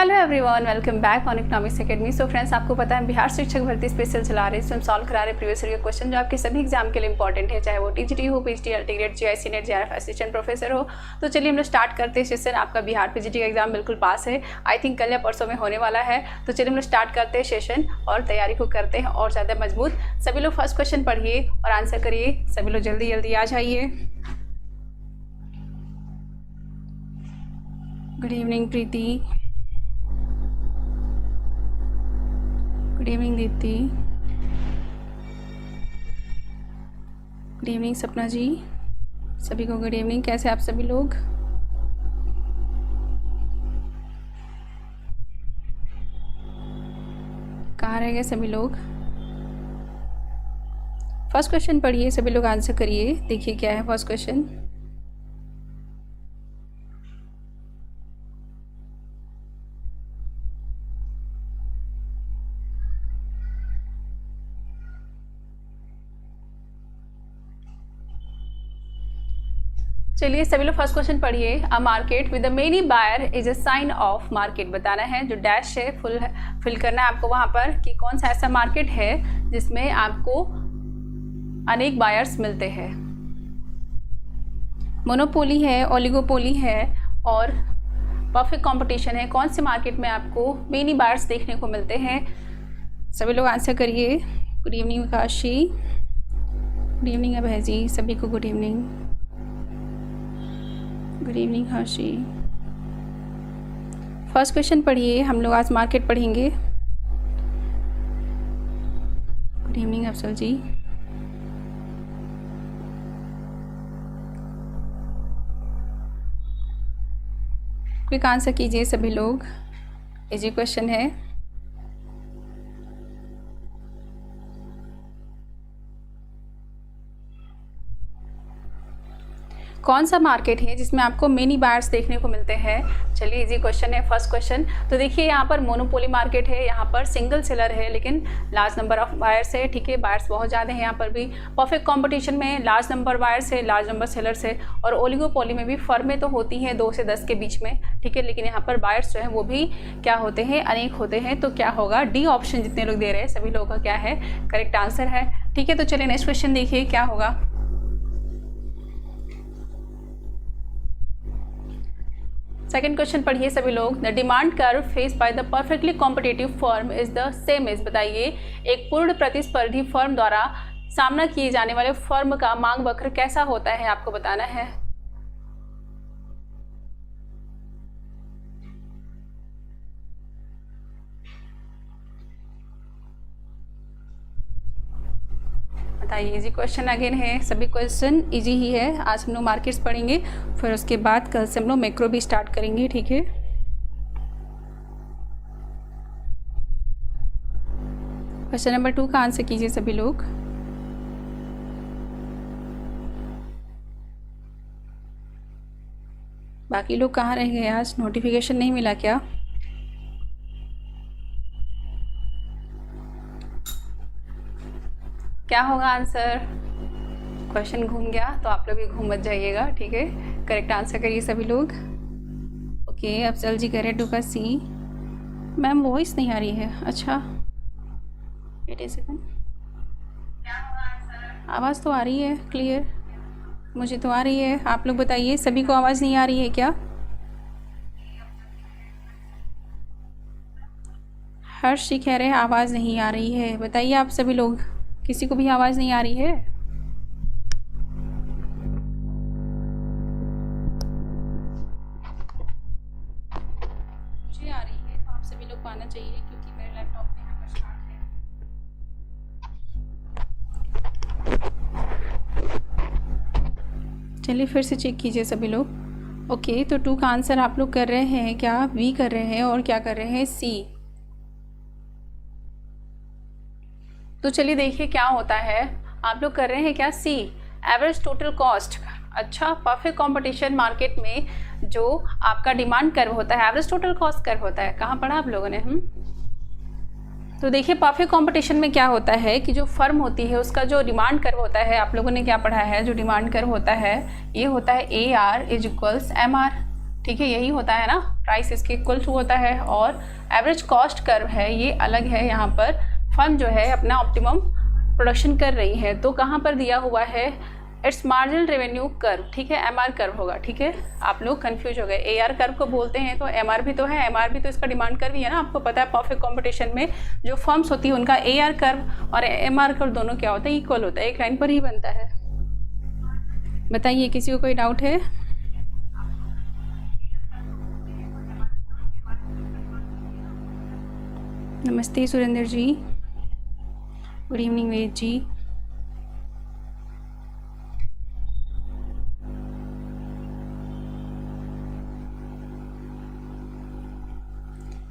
Hello everyone, welcome back on economics academy. So friends, आपको पता है बिहार शिक्षक भर्ती स्पेशल चला रहे हैं। हम सॉल्व करा रहे हैं प्रीवियस ईयर क्वेश्चन जो आपके सभी एग्जाम के लिए इंपॉर्टेंट है, चाहे वो टीजीटी हो, PGT, LT grade, GIC NET, JRF assistant professor हो। तो चलिए हम लोग स्टार्ट करते हैं सेशन। आपका बिहार पीजीटी का एग्जाम बिल्कुल पास है, आई थिंक कल या परसों में होने वाला है। तो चलिए हम लोग स्टार्ट करते हैं सेशन और तैयारी को करते हैं और ज़्यादा मजबूत। सभी लोग फर्स्ट क्वेश्चन पढ़िए और आंसर करिए। सभी लोग जल्दी जल्दी आ जाइए। Good evening Preeti, good evening Deepti, good evening Sapna ji, सभी को गुड इवनिंग। कैसे आप सभी लोग? कहाँ रह गए सभी लोग? फर्स्ट क्वेश्चन पढ़िए, सभी लोग आंसर करिए। देखिए क्या है फर्स्ट क्वेश्चन। चलिए सभी लोग फर्स्ट क्वेश्चन पढ़िए। A market with the many buyer is a sign of market. बताना है, जो डैश है फिल करना है आपको वहाँ पर कि कौन सा ऐसा मार्केट है जिसमें आपको अनेक बायर्स मिलते हैं। मोनोपोली है, ओलिगोपोली है और परफेक्ट कंपटीशन है। कौन से मार्केट में आपको मेनी बायर्स देखने को मिलते हैं? सभी लोग आंसर करिए। Good evening Kashi, good evening Abhay ji, सभी को good evening. Good evening Harshi. First question पढ़िए, हम लोग आज मार्केट पढ़ेंगे। Good evening Afsal ji. Quick answer कीजिए सभी लोग, इजी क्वेश्चन है। कौन सा मार्केट है जिसमें आपको मेनी बायर्स देखने को मिलते हैं? चलिए इजी क्वेश्चन है फर्स्ट क्वेश्चन। तो देखिए यहाँ पर मोनोपोली मार्केट है, यहाँ पर सिंगल सेलर है लेकिन लार्ज नंबर ऑफ बायर्स है। ठीक है, बायर्स बहुत ज़्यादा है। यहाँ पर भी परफेक्ट कंपटीशन में लार्ज नंबर बायर्स है, लार्ज नंबर सेलर्स है। और ओलिगोपोली में भी फर्में तो होती हैं 2 से 10 के बीच में, ठीक है, लेकिन यहाँ पर बायर्स जो है वो भी क्या होते हैं, अनेक होते हैं। तो क्या होगा, डी ऑप्शन जितने लोग दे रहे हैं सभी लोगों का क्या है, करेक्ट आंसर है। ठीक है, तो चलिए नेक्स्ट क्वेश्चन देखिए क्या होगा। सेकेंड क्वेश्चन पढ़िए सभी लोग। The demand curve face by the perfectly competitive firm is the same is. बताइए, एक पूर्ण प्रतिस्पर्धी फर्म द्वारा सामना किए जाने वाले फर्म का मांग वक्र कैसा होता है, आपको बताना है। बताइए, इजी क्वेश्चन अगेन है, सभी क्वेश्चन इजी ही है। आज हम लोग मार्केट्स पढ़ेंगे, फिर उसके बाद कल से हम लोग मैक्रो भी स्टार्ट करेंगे। ठीक है, क्वेश्चन नंबर 2 का आंसर कीजिए सभी लोग। बाकी लोग कहाँ रह गए? आज नोटिफिकेशन नहीं मिला क्या? क्या होगा आंसर? क्वेश्चन घूम गया तो आप लोग भी घूम मत जाइएगा। ठीक है, करेक्ट आंसर करिए सभी लोग। ओके, अफजल जी कह रहे 2 का सी। मैम वॉइस नहीं आ रही है। अच्छा, वेट ए सेकंड। क्या होगा आंसर? आवाज़ तो आ रही है क्लियर, मुझे तो आ रही है। आप लोग बताइए, सभी को आवाज़ नहीं आ रही है क्या? हर्ष जी कह रहे हैं आवाज़ नहीं आ रही है। बताइए आप सभी लोग, किसी को भी आवाज़ नहीं आ रही है? मुझे आ रही है, तो आप सभी लोग को आना चाहिए क्योंकि मेरे लैपटॉप में यहाँ पर स्टार्ट है। चलिए फिर से चेक कीजिए सभी लोग। ओके, तो 2 का आंसर आप लोग कर रहे हैं क्या? बी कर रहे हैं और क्या कर रहे हैं? सी। तो चलिए देखिए क्या होता है। आप लोग कर रहे हैं क्या? सी, एवरेज टोटल कॉस्ट। अच्छा, परफेक्ट कंपटीशन मार्केट में जो आपका डिमांड कर्व होता है, एवरेज टोटल कॉस्ट कर्व होता है। कहाँ पढ़ा आप लोगों ने? तो देखिए परफेक्ट कंपटीशन में क्या होता है कि जो फर्म होती है उसका जो डिमांड कर्व होता है, आप लोगों ने क्या पढ़ा है, जो डिमांड कर्व होता है ये होता है AR = MR। ठीक है, यही होता है ना, प्राइस इसके इक्वल टू होता है। और एवरेज कॉस्ट कर्व है ये अलग है, यहाँ पर फर्म जो है अपना ऑप्टिमम प्रोडक्शन कर रही है। तो कहाँ पर दिया हुआ है, इट्स मार्जिनल रेवेन्यू कर्व, ठीक है, एमआर कर्व होगा। ठीक है, आप लोग कंफ्यूज हो गए, एआर कर्व को बोलते हैं तो एमआर भी तो है, एमआर भी तो इसका डिमांड कर्व ही है ना। आपको पता है परफेक्ट कंपटीशन में जो फर्म्स होती है उनका एआर कर्व और एमआर कर्व दोनों क्या होता है, इक्वल होता है, एक लाइन पर ही बनता है। बताइए, किसी को कोई डाउट है? नमस्ते Surendra ji, good evening Ved ji.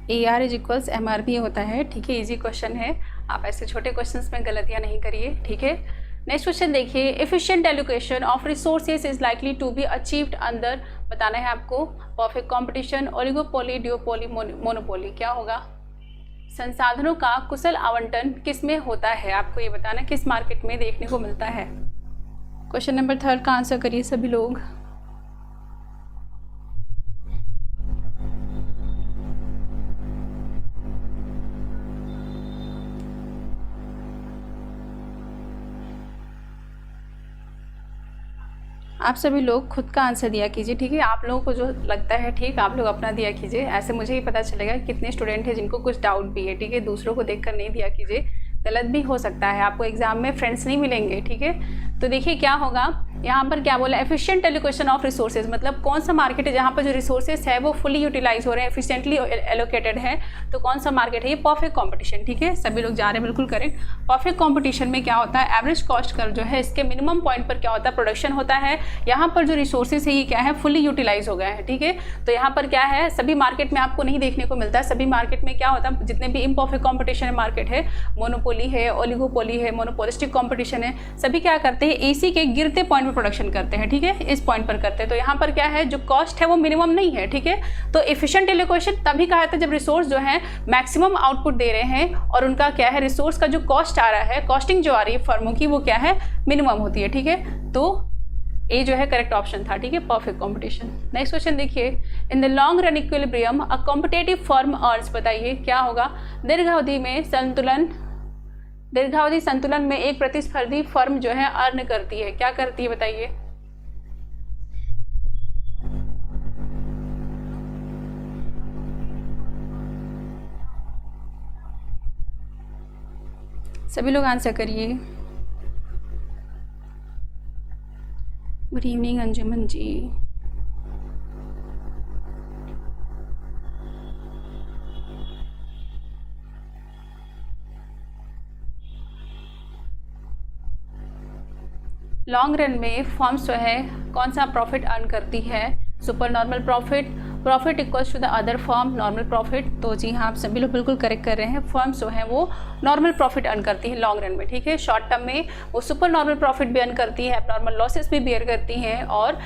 AR is equals MRP होता है। ठीक है, इजी क्वेश्चन है, आप ऐसे छोटे क्वेश्चंस में गलतियां नहीं करिए। ठीक है, नेक्स्ट क्वेश्चन देखिए, efficient allocation of resources is likely to be achieved under, बताना है आपको, perfect competition, oligopoly, duopoly, monopoly. क्या होगा, संसाधनों का कुशल आवंटन किस में होता है, आपको ये बताना किस मार्केट में देखने को मिलता है। क्वेश्चन नंबर 3 का आंसर करिए सभी लोग। आप सभी लोग खुद का आंसर दिया कीजिए। ठीक है, आप लोगों को जो लगता है ठीक, आप लोग अपना दिया कीजिए, ऐसे मुझे ही पता चलेगा कितने स्टूडेंट हैं जिनको कुछ डाउट भी है। ठीक है, दूसरों को देखकर नहीं दिया कीजिए, गलत भी हो सकता है, आपको एग्जाम में फ्रेंड्स नहीं मिलेंगे। ठीक है, तो देखिए क्या होगा, यहाँ पर क्या बोला, एफिशिएंट एलोकेशन ऑफ रिसोर्सेज, मतलब कौन सा मार्केट है जहाँ पर जो रिसोर्सेज है वो फुली यूटिलाइज हो रहे हैं, एफिशिएंटली एलोकेटेड है। तो कौन सा मार्केट है, ये परफेक्ट कंपटीशन। ठीक है, सभी लोग जा रहे हैं बिल्कुल करेक्ट। परफेक्ट कंपटीशन में क्या होता है, एवरेज कॉस्ट कर्व जो है इसके मिनिमम पॉइंट पर क्या होता है, प्रोडक्शन होता है। यहाँ पर जो रिसोर्सेज है ये क्या है, फुली यूटिलाइज हो गए हैं। ठीक है, तो यहाँ पर क्या है, सभी मार्केट में आपको नहीं देखने को मिलता है। सभी मार्केट में क्या होता है, जितने भी इम्परफेक्ट कॉम्पिटिशन मार्केट है, मोनोपोली है, ओलिगोपोली है, मोनोपोलिस्टिक कॉम्पिटिशन है, सभी क्या करते हैं, एसी के गिरते पॉइंट पर प्रोडक्शन करते हैं। ठीक है, इस पॉइंट पर करते हैं। तो यहाँ पर क्या है, जो कॉस्ट है वो मिनिमम नहीं है। ठीक है, तो एफिशिएंट एलोकेशन तभी कहा जाता है जब रिसोर्स जो है मैक्सिमम आउटपुट दे रहे हैं और उनका क्या है, रिसोर्स का जो कॉस्ट आ रहा है, कॉस्टिंग जो आ रही है फर्मों की, वो क्या है, मिनिमम होती है। ठीक है, तो ए जो है करेक्ट ऑप्शन था। ठीक है, परफेक्ट कंपटीशन। नेक्स्ट क्वेश्चन देखिए, in the long run equilibrium a competitive firm earns, बताइए क्या होगा, दीर्घावधि में संतुलन, दीर्घावधि संतुलन में एक प्रतिस्पर्धी फर्म जो है अर्न करती है, क्या करती है बताइए। सभी लोग आंसर करिए। Good evening Anjuman ji. Long run में फर्म्स जो है कौन सा प्रॉफिट अर्न करती है, super normal profit, profit equals to the other firm normal profit. तो जी हाँ, आप सभी लोग बिल्कुल करेक्ट कर रहे हैं, फर्म्स जो है वो नॉर्मल प्रॉफिट अर्न करती है लॉन्ग रन में। ठीक है, शॉर्ट टर्म में वो सुपर नॉर्मल प्रॉफिट भी अर्न करती है, नॉर्मल लॉसेस भी बेयर करती हैं और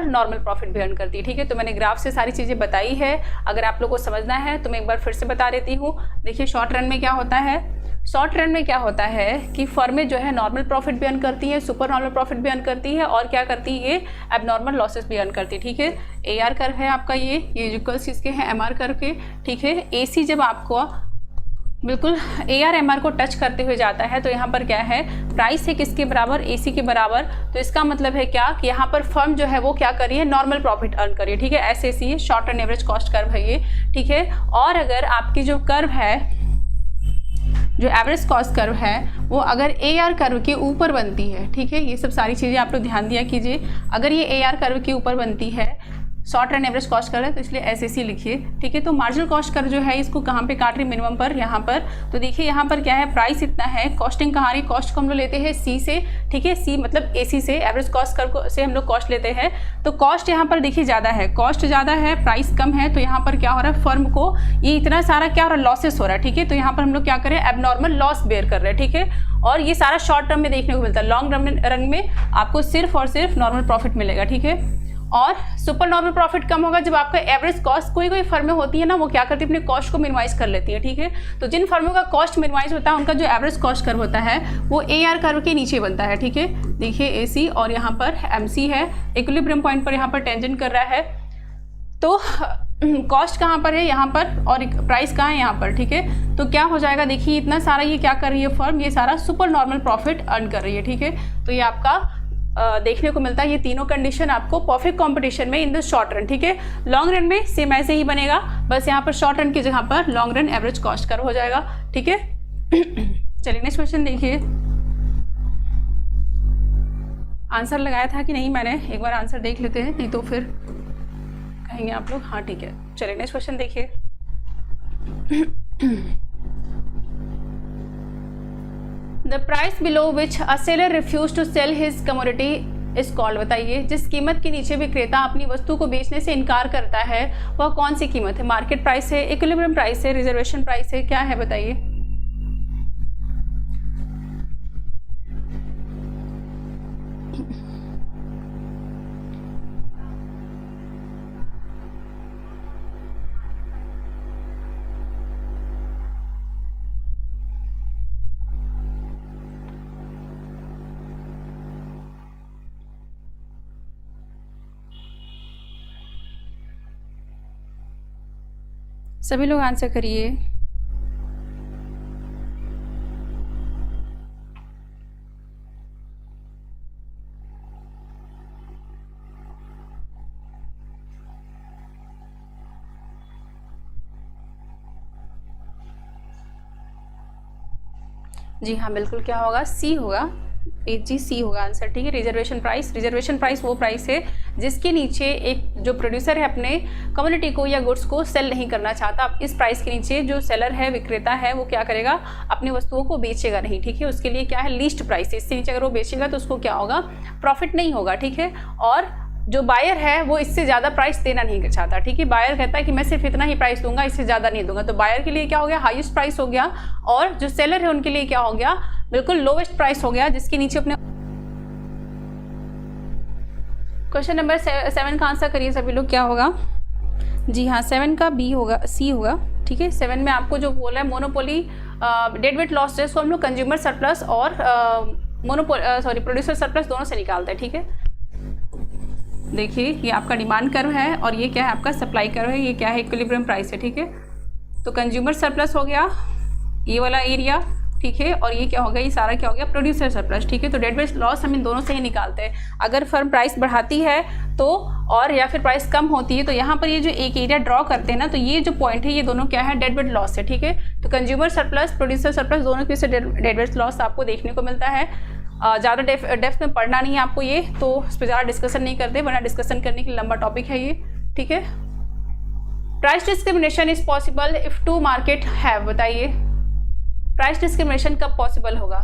नॉर्मल प्रॉफिट भी अर्न करती है। ठीक है, तो मैंने ग्राफ से सारी चीज़ें बताई है, अगर आप लोग को समझना है तो मैं एक बार फिर से बता देती हूँ। देखिए, शॉर्ट रन में क्या होता है, शॉर्ट रन में क्या होता है कि फर्में जो है नॉर्मल प्रॉफिट भी अर्न करती है, सुपर नॉर्मल प्रॉफिट भी अर्न करती है और क्या करती है, ये एबनॉर्मल लॉसेस भी अर्न करती है। ठीक है, एआर कर्व है आपका, ये इक्वल्स इसके हैं एमआर कर्व के। ठीक है, एसी जब आपको बिल्कुल एआर एमआर को टच करते हुए जाता है तो यहाँ पर क्या है, प्राइस है किसके बराबर, एसी के बराबर। तो इसका मतलब है क्या कि यहाँ पर फर्म जो है वो क्या करिए, नॉर्मल प्रॉफिट अर्न करिए। ठीक है, ऐसे ये short and average cost curve है ये। ठीक है, और अगर आपकी जो कर्व है, जो एवरेज कॉस्ट कर्व है, वो अगर एआर कर्व के ऊपर बनती है, ठीक है, ये सब सारी चीज़ें आप लोग ध्यान दिया कीजिए, अगर ये एआर कर्व के ऊपर बनती है, short and average cost curve है तो इसलिए एसएसी लिखिए। ठीक है, तो मार्जिनल कॉस्ट कर्व जो है इसको कहाँ पे काट रही, मिनिमम पर, यहाँ पर। तो देखिए यहाँ पर क्या है, प्राइस इतना है, कॉस्टिंग कहाँ रही, कॉस्ट को हम लोग लेते हैं सी से। ठीक है, सी मतलब एसी से, एवरेज कॉस्ट कर्व से हम लोग कॉस्ट लेते हैं। तो कॉस्ट यहाँ पर देखिए ज़्यादा है, कॉस्ट ज़्यादा है, प्राइस कम है, तो यहाँ पर क्या हो रहा है, फर्म को ये इतना सारा क्या हो रहा है, लॉसेस हो रहा है। ठीक है, तो यहाँ पर हम लोग क्या करें, एबनॉर्मल लॉस बेयर कर रहे हैं। ठीक है, और ये सारा शॉर्ट टर्म में देखने को मिलता है, लॉन्ग रन में आपको सिर्फ और सिर्फ नॉर्मल प्रॉफिट मिलेगा। ठीक है, और सुपर नॉर्मल प्रॉफिट कम होगा जब आपका एवरेज कॉस्ट, कोई फर्में होती है ना, वो क्या करती है, अपने कॉस्ट को मिनिमाइज कर लेती है। ठीक है, तो जिन फर्मों का कॉस्ट मिनिमाइज होता है उनका जो एवरेज कॉस्ट कर्व होता है वो एआर कर्व के नीचे बनता है। ठीक है, देखिए एसी और यहाँ पर एमसी है, इक्विलिब्रियम पॉइंट पर यहाँ पर टेंजेंट कर रहा है। तो कॉस्ट कहाँ पर है, यहाँ पर, और प्राइस कहाँ है, यहाँ पर, ठीक है। तो क्या हो जाएगा, देखिए इतना सारा ये क्या कर रही है फर्म, ये सारा सुपर नॉर्मल प्रॉफिट अर्न कर रही है, ठीक है। तो ये आपका देखने को मिलता है, ये तीनों कंडीशन आपको परफेक्ट कंपटीशन में इन द शॉर्ट रन, ठीक है। लॉन्ग रन में सेम ऐसे ही बनेगा, बस यहाँ पर शॉर्ट रन की जगह पर long run average cost curve हो जाएगा, ठीक है। चलिए नेक्स्ट क्वेश्चन देखिए। आंसर लगाया था कि नहीं मैंने, एक बार आंसर देख लेते हैं, नहीं तो फिर कहेंगे आप लोग। हाँ ठीक है, चलिए नेक्स्ट क्वेश्चन देखिए। The price below which a seller refuse to sell his commodity is called, बताइए जिस कीमत के नीचे विक्रेता अपनी वस्तु को बेचने से इनकार करता है वह कौन सी कीमत है। मार्केट प्राइस है, इक्विलिब्रियम प्राइस है, रिजर्वेशन प्राइस है, क्या है बताइए। सभी लोग आंसर करिए। जी हाँ बिल्कुल, क्या होगा, सी होगा, जी सी होगा आंसर, ठीक है। रिजर्वेशन प्राइस वो प्राइस है जिसके नीचे एक जो प्रोड्यूसर है अपने कम्युनिटी को या गुड्स को सेल नहीं करना चाहता, अब इस प्राइस के नीचे जो सेलर है, विक्रेता है, वो क्या करेगा, अपनी वस्तुओं को बेचेगा नहीं, ठीक है। उसके लिए क्या है, लीस्ट प्राइस, इससे नीचे अगर वो बेचेगा तो उसको क्या होगा, प्रॉफिट नहीं होगा, ठीक है। और जो बायर है वो इससे ज़्यादा प्राइस देना नहीं चाहता, ठीक है। बायर कहता है कि मैं सिर्फ इतना ही प्राइस दूंगा, इससे ज़्यादा नहीं दूंगा, तो बायर के लिए क्या हो गया, हाईएस्ट प्राइस हो गया, और जो सेलर है उनके लिए क्या हो गया, बिल्कुल लोवेस्ट प्राइस हो गया, जिसके नीचे अपने। क्वेश्चन नंबर 7 का आंसर करिए सभी लोग, क्या होगा। जी हाँ, 7 का बी होगा, सी होगा, ठीक है। 7 में आपको जो बोला है मोनोपोली डेड वेट लॉस, जिसको हम लोग कंज्यूमर सरप्लस और प्रोड्यूसर सरप्लस दोनों से निकालते हैं, ठीक है। देखिए ये आपका डिमांड कर्व है और ये क्या है, आपका सप्लाई कर्व है, ये क्या है, इक्विलिब्रियम प्राइस है, ठीक है। तो कंज्यूमर सरप्लस हो गया ये वाला एरिया, ठीक है, और ये क्या हो गया, ये सारा क्या हो गया, प्रोड्यूसर सरप्लस, ठीक है। तो डेड वेट लॉस हम इन दोनों से ही निकालते हैं। अगर फर्म प्राइस बढ़ाती है तो, और या फिर प्राइस कम होती है, तो यहाँ पर ये जो एक एरिया ड्रॉ करते हैं ना, तो ये जो पॉइंट है ये दोनों क्या है, डेड वेट लॉस है, ठीक है। तो कंज्यूमर सरप्लस, प्रोड्यूसर सरप्लस दोनों की से डेड वेट लॉस आपको देखने को मिलता है। ज़्यादा डेप्थ में पढ़ना नहीं है आपको ये, तो इस पर ज़्यादा डिस्कशन नहीं करते, वरना डिस्कशन करने के लिए लंबा टॉपिक है ये, ठीक है। Price discrimination is possible if two market have, बताइए प्राइस डिस्क्रिमिनेशन कब पॉसिबल होगा।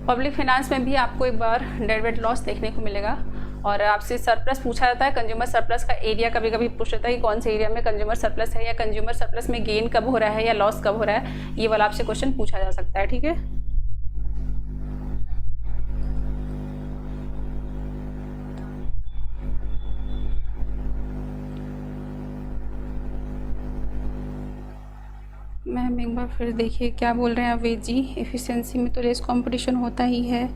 पब्लिक फाइनेंस में भी आपको एक बार डेड वेट लॉस देखने को मिलेगा, और आपसे सरप्लस पूछा जाता है, कंज्यूमर सरप्लस का एरिया कभी कभी पूछ जाता है कि कौन से एरिया में कंज्यूमर सरप्लस है, या कंज्यूमर सरप्लस में गेन कब हो रहा है या लॉस कब हो रहा है, ये वाला आपसे क्वेश्चन पूछा जा सकता है, ठीक है। मैम एक बार फिर देखिए क्या बोल रहे हैं आप वेद जी, एफिशिएंसी में तो रेस कंपटीशन होता ही है।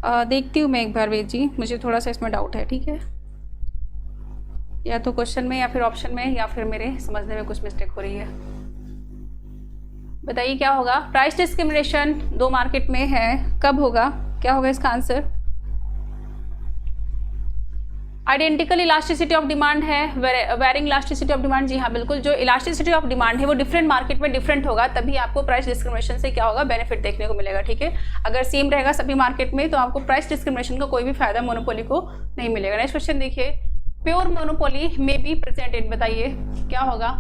देखती हूँ मैं एक बार वेद जी, मुझे थोड़ा सा इसमें डाउट है, ठीक है। या तो क्वेश्चन में या फिर ऑप्शन में या फिर मेरे समझने में कुछ मिस्टेक हो रही है। बताइए क्या होगा। प्राइस डिस्क्रिमिनेशन दो मार्केट में है, कब होगा, क्या होगा इसका answer. Identical elasticity of demand है, वेरिंग इलास्टिसिटी ऑफ डिमांड, जी हाँ बिल्कुल। जो इलास्टिसिटी ऑफ डिमांड है वो डिफरेंट मार्केट में डिफरेंट होगा, तभी आपको प्राइस डिस्क्रिमिनेशन से क्या होगा, बेनिफिट देखने को मिलेगा, ठीक है। अगर सेम रहेगा सभी मार्केट में तो आपको प्राइस डिस्क्रिमिनेशन का कोई भी फायदा मोनोपोली को नहीं मिलेगा। नेक्स्ट क्वेश्चन देखिए, प्योर मोनोपोली में बी प्रेजेंटेड, बताइए क्या होगा।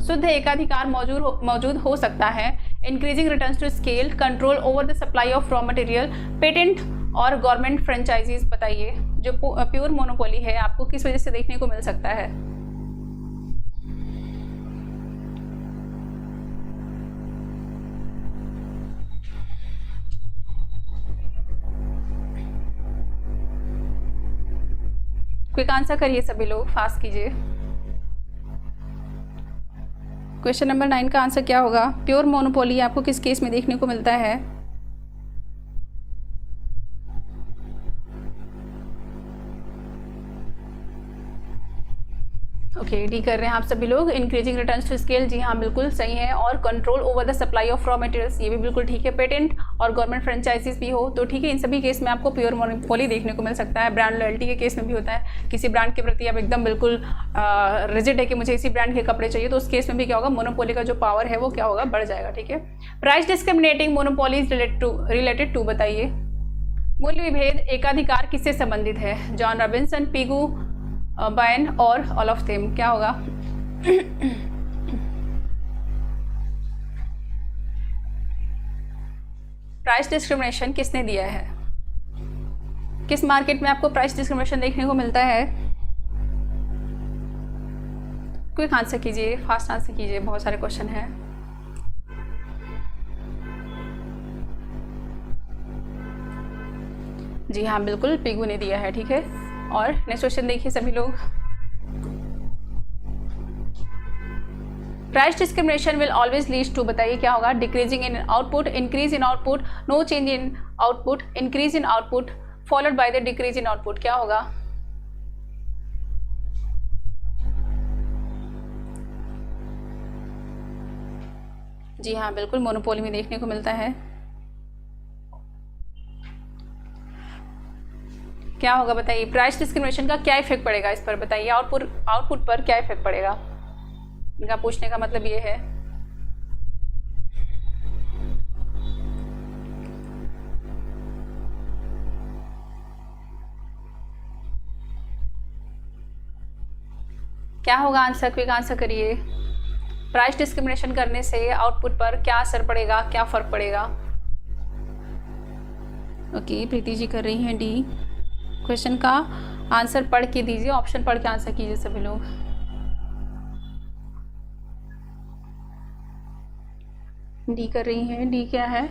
शुद्ध एकाधिकार मौजूद हो सकता है, increasing returns to scale, control over the supply of raw material, patent और गवर्नमेंट फ्रेंचाइजीज, बताइए जो प्योर मोनोपोली है आपको किस वजह से देखने को मिल सकता है। क्विक आंसर करिए सभी लोग, फास्ट कीजिए। क्वेश्चन नंबर 9 का आंसर क्या होगा। प्योर मोनोपोली आपको किस केस में देखने को मिलता है। ओके, डी कर रहे हैं आप सभी लोग। इंक्रीजिंग रिटर्न्स टू स्केल, जी हाँ बिल्कुल सही है। और control over the supply of raw materials, ये भी बिल्कुल ठीक है। पेटेंट और गवर्नमेंट फ्रेंचाइजीज भी हो तो ठीक है, इन सभी केस में आपको प्योर मोनोपोली देखने को मिल सकता है। ब्रांड लॉयल्टी के केस में भी होता है, किसी ब्रांड के प्रति आप एकदम बिल्कुल रिजिड है कि मुझे इसी ब्रांड के कपड़े चाहिए, तो उस केस में भी क्या होगा, मोनोपोली का जो पावर है वो क्या होगा, बढ़ जाएगा। ठीक है। Price discriminating monopolies related to, बताइए। मूल्य विभेद एकाधिकार किससे संबंधित है? जॉन रॉबिन्सन, पिगू बायन और ऑल ऑफ देम, क्या होगा? प्राइस डिस्क्रिमिनेशन किसने दिया है? किस मार्केट में आपको प्राइस डिस्क्रिमिनेशन देखने को मिलता है? क्विक आंसर कीजिए, फास्ट आंसर कीजिए, बहुत सारे क्वेश्चन हैं। जी हाँ बिल्कुल, पिगू ने दिया है। ठीक है। और नेक्स्ट क्वेश्चन देखिए सभी लोग। Price discrimination will always lead to, बताइए क्या होगा? Decreasing in output, increase in output, no change in output, increase in output followed by the decrease in output, क्या होगा? जी हाँ बिल्कुल, मोनोपोली में देखने को मिलता है। क्या होगा बताइए? प्राइस डिस्क्रिमिनेशन का क्या इफेक्ट पड़ेगा इस पर, बताइए। आउटपुट पर क्या इफेक्ट पड़ेगा? इनका पूछने का मतलब ये है। क्या होगा आंसर? क्विक आंसर करिए। प्राइस डिस्क्रिमिनेशन करने से आउटपुट पर क्या असर पड़ेगा, क्या फर्क पड़ेगा? ओके, प्रीति जी कर रही हैं डी। क्वेश्चन का आंसर पढ़ के दीजिए, ऑप्शन पढ़ के आंसर कीजिए सभी लोग। डी कर रही हैं। डी क्या है?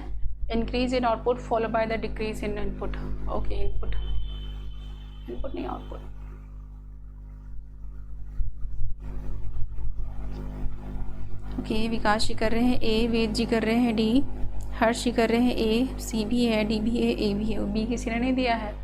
Increase in output follow by the decrease in input. Okay, input नहीं, आउटपुट। ओके, विकास जी कर रहे हैं ए, वेद जी कर रहे हैं डी, हर्ष जी कर रहे हैं ए, सी भी है, डी भी है, ए भी है, बी किसी ने नहीं दिया है।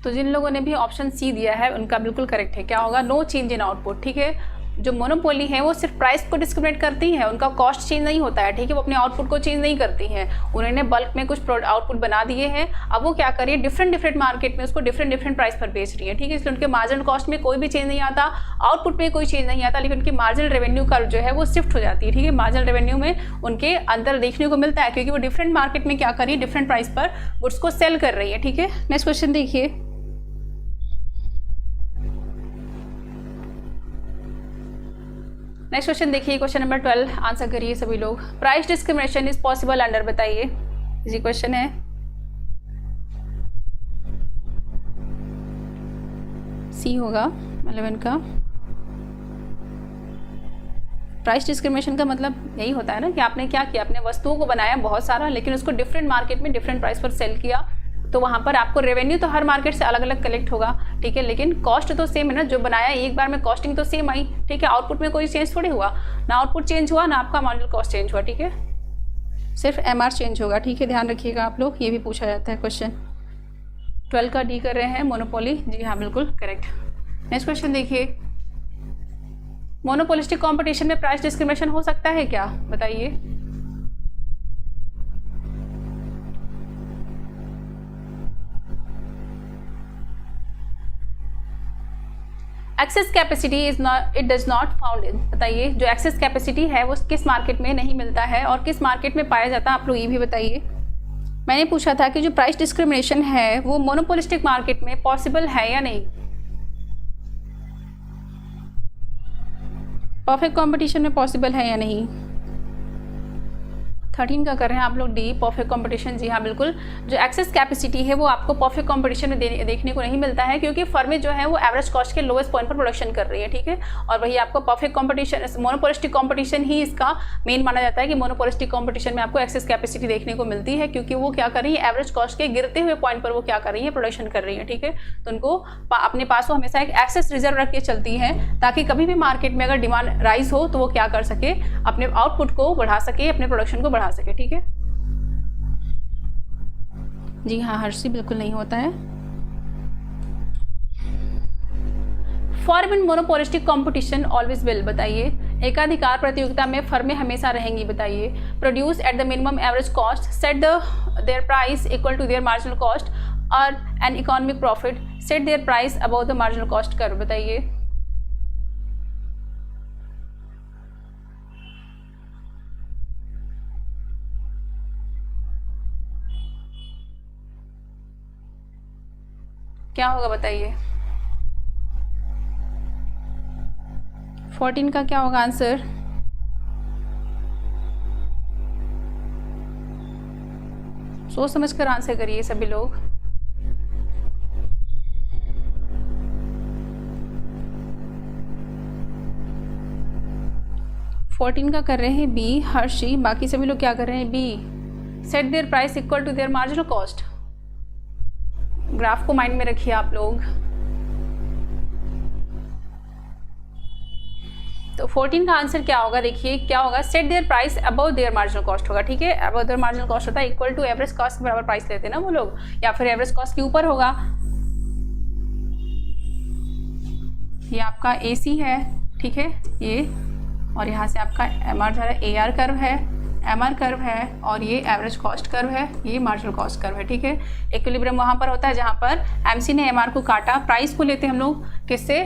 तो जिन लोगों ने भी ऑप्शन सी दिया है उनका बिल्कुल करेक्ट है। क्या होगा? No change in output. ठीक है। जो मोनोपोली है वो सिर्फ प्राइस को डिस्क्रिमिनेट करती है, उनका कॉस्ट चेंज नहीं होता है। ठीक है। वो अपने आउटपुट को चेंज नहीं करती हैं। उन्होंने बल्क में कुछ आउटपुट बना दिए हैं, अब वो क्या करिए, डिफरेंट मार्केट में उसको डिफरेंट प्राइस पर बेच रही है। ठीक है। इसलिए उनके मार्जिनल कॉस्ट में कोई भी चेंज नहीं आता, आउटपुट में कोई चेंज नहीं आता, लेकिन उनकी मार्जिनल रेवेन्यू का जो है वो शिफ्ट हो जाती है। ठीक है। मार्जिनल रेवेन्यू में उनके अंदर देखने को मिलता है, क्योंकि वो डिफरेंट मार्केट में क्या करिए, डिफरेंट प्राइस पर गुड्स को सेल कर रही है। ठीक है। नेक्स्ट क्वेश्चन देखिए। नेक्स्ट क्वेश्चन देखिए, क्वेश्चन नंबर 12, आंसर करिए सभी लोग। Price discrimination is possible under, बताइए। इजी क्वेश्चन है। सी होगा 11 का। प्राइस डिस्क्रिमिनेशन का मतलब यही होता है ना कि आपने क्या किया, अपने वस्तुओं को बनाया बहुत सारा, लेकिन उसको डिफरेंट मार्केट में डिफरेंट प्राइस पर सेल किया, तो वहाँ पर आपको रेवेन्यू तो हर मार्केट से अलग अलग कलेक्ट होगा। ठीक है। लेकिन कॉस्ट तो सेम है ना, जो बनाया एक बार में कॉस्टिंग तो सेम आई। ठीक है। आउटपुट में कोई चेंज थोड़ी हुआ, ना आउटपुट चेंज हुआ ना आपका मार्जिनल कॉस्ट चेंज हुआ। ठीक है। सिर्फ एमआर चेंज होगा। ठीक है, ध्यान रखिएगा आप लोग, ये भी पूछा जाता है क्वेश्चन। 12 का डी कर रहे हैं, मोनोपोली। जी हाँ बिल्कुल करेक्ट। नेक्स्ट क्वेश्चन देखिए। मोनोपोलिस्टिक कॉम्पिटिशन में प्राइस डिस्क्रिमिनेशन हो सकता है क्या, बताइए। Access capacity is not, it does not found in, बताइए। जो एक्सेस कैपेसिटी है वो किस मार्केट में नहीं मिलता है और किस मार्केट में पाया जाता है, आप लोग ये भी बताइए। मैंने पूछा था कि जो प्राइस डिस्क्रिमिनेशन है वो मोनोपोलिस्टिक मार्केट में पॉसिबल है या नहीं। परफेक्ट कंपटीशन में पॉसिबल है या नहीं? 13 का कर रहे हैं आप लोग डी, परफेक्ट कंपटीशन। जी हाँ बिल्कुल, जो एक्सेस कैपेसिटी है वो आपको परफेक्ट कंपटीशन में देखने को नहीं मिलता है, क्योंकि फर्में जो है वो एवरेज कॉस्ट के लोएस्ट पॉइंट पर प्रोडक्शन कर रही है, ठीक है। और वही आपको परफेक्ट कंपटीशन, मोनोपोलिस्टिक कंपटीशन ही इसका मेन माना जाता है कि मोनोपोलिस्टिक कंपटीशन में आपको एक्सेस कैपेसिटी देखने को मिलती है, क्योंकि वो क्या कर रही है, एवरेज कॉस्ट के गिरते हुए पॉइंट पर वो क्या कर रही है, प्रोडक्शन कर रही है, ठीक है। तो उनको अपने पास वो हमेशा एक एक्सेस रिजर्व रख के चलती है, ताकि कभी भी मार्केट में अगर डिमांड राइज हो तो वो क्या कर सके, अपने आउटपुट को बढ़ा सके, अपने प्रोडक्शन को बढ़ा सके, ठीक है। जी हाँ हर्षी, बिल्कुल नहीं होता है। Form in monopolistic competition always will, बताइए। एकाधिकार प्रतियोगिता में फर्में हमेशा रहेंगी, बताइए। Produce at the minimum average cost, set their price equal to their marginal cost और an economic profit, set their price above the marginal cost curve, बताइए। क्या होगा बताइए। 14 का क्या होगा आंसर। सोच समझ कर आंसर करिए सभी लोग। फोर्टीन का कर रहे हैं बी हर्षी, बाकी सभी लोग क्या कर रहे हैं B. Set their price equal to their marginal cost. Graph को माइंड में रखिए आप लोग। तो 14 का आंसर क्या होगा, देखिए क्या होगा, set their price above their marginal cost होगा, ठीक है। अबव देयर मार्जिनल कॉस्ट होता है इक्वल टू एवरेज कॉस्ट के बराबर प्राइस लेते हैं ना वो लोग, या फिर एवरेज कॉस्ट के ऊपर होगा। ये आपका AC है, ठीक है ये, और यहाँ से आपका MR जा रहा है, AR कर्व है, MR कर्व है, और ये एवरेज कॉस्ट कर्व है, ये मार्जिनल कॉस्ट कर्व है, ठीक है। इक्विलिब्रियम वहाँ पर होता है जहाँ पर MC ने MR को काटा, प्राइस को लेते हैं हम लोग किससे,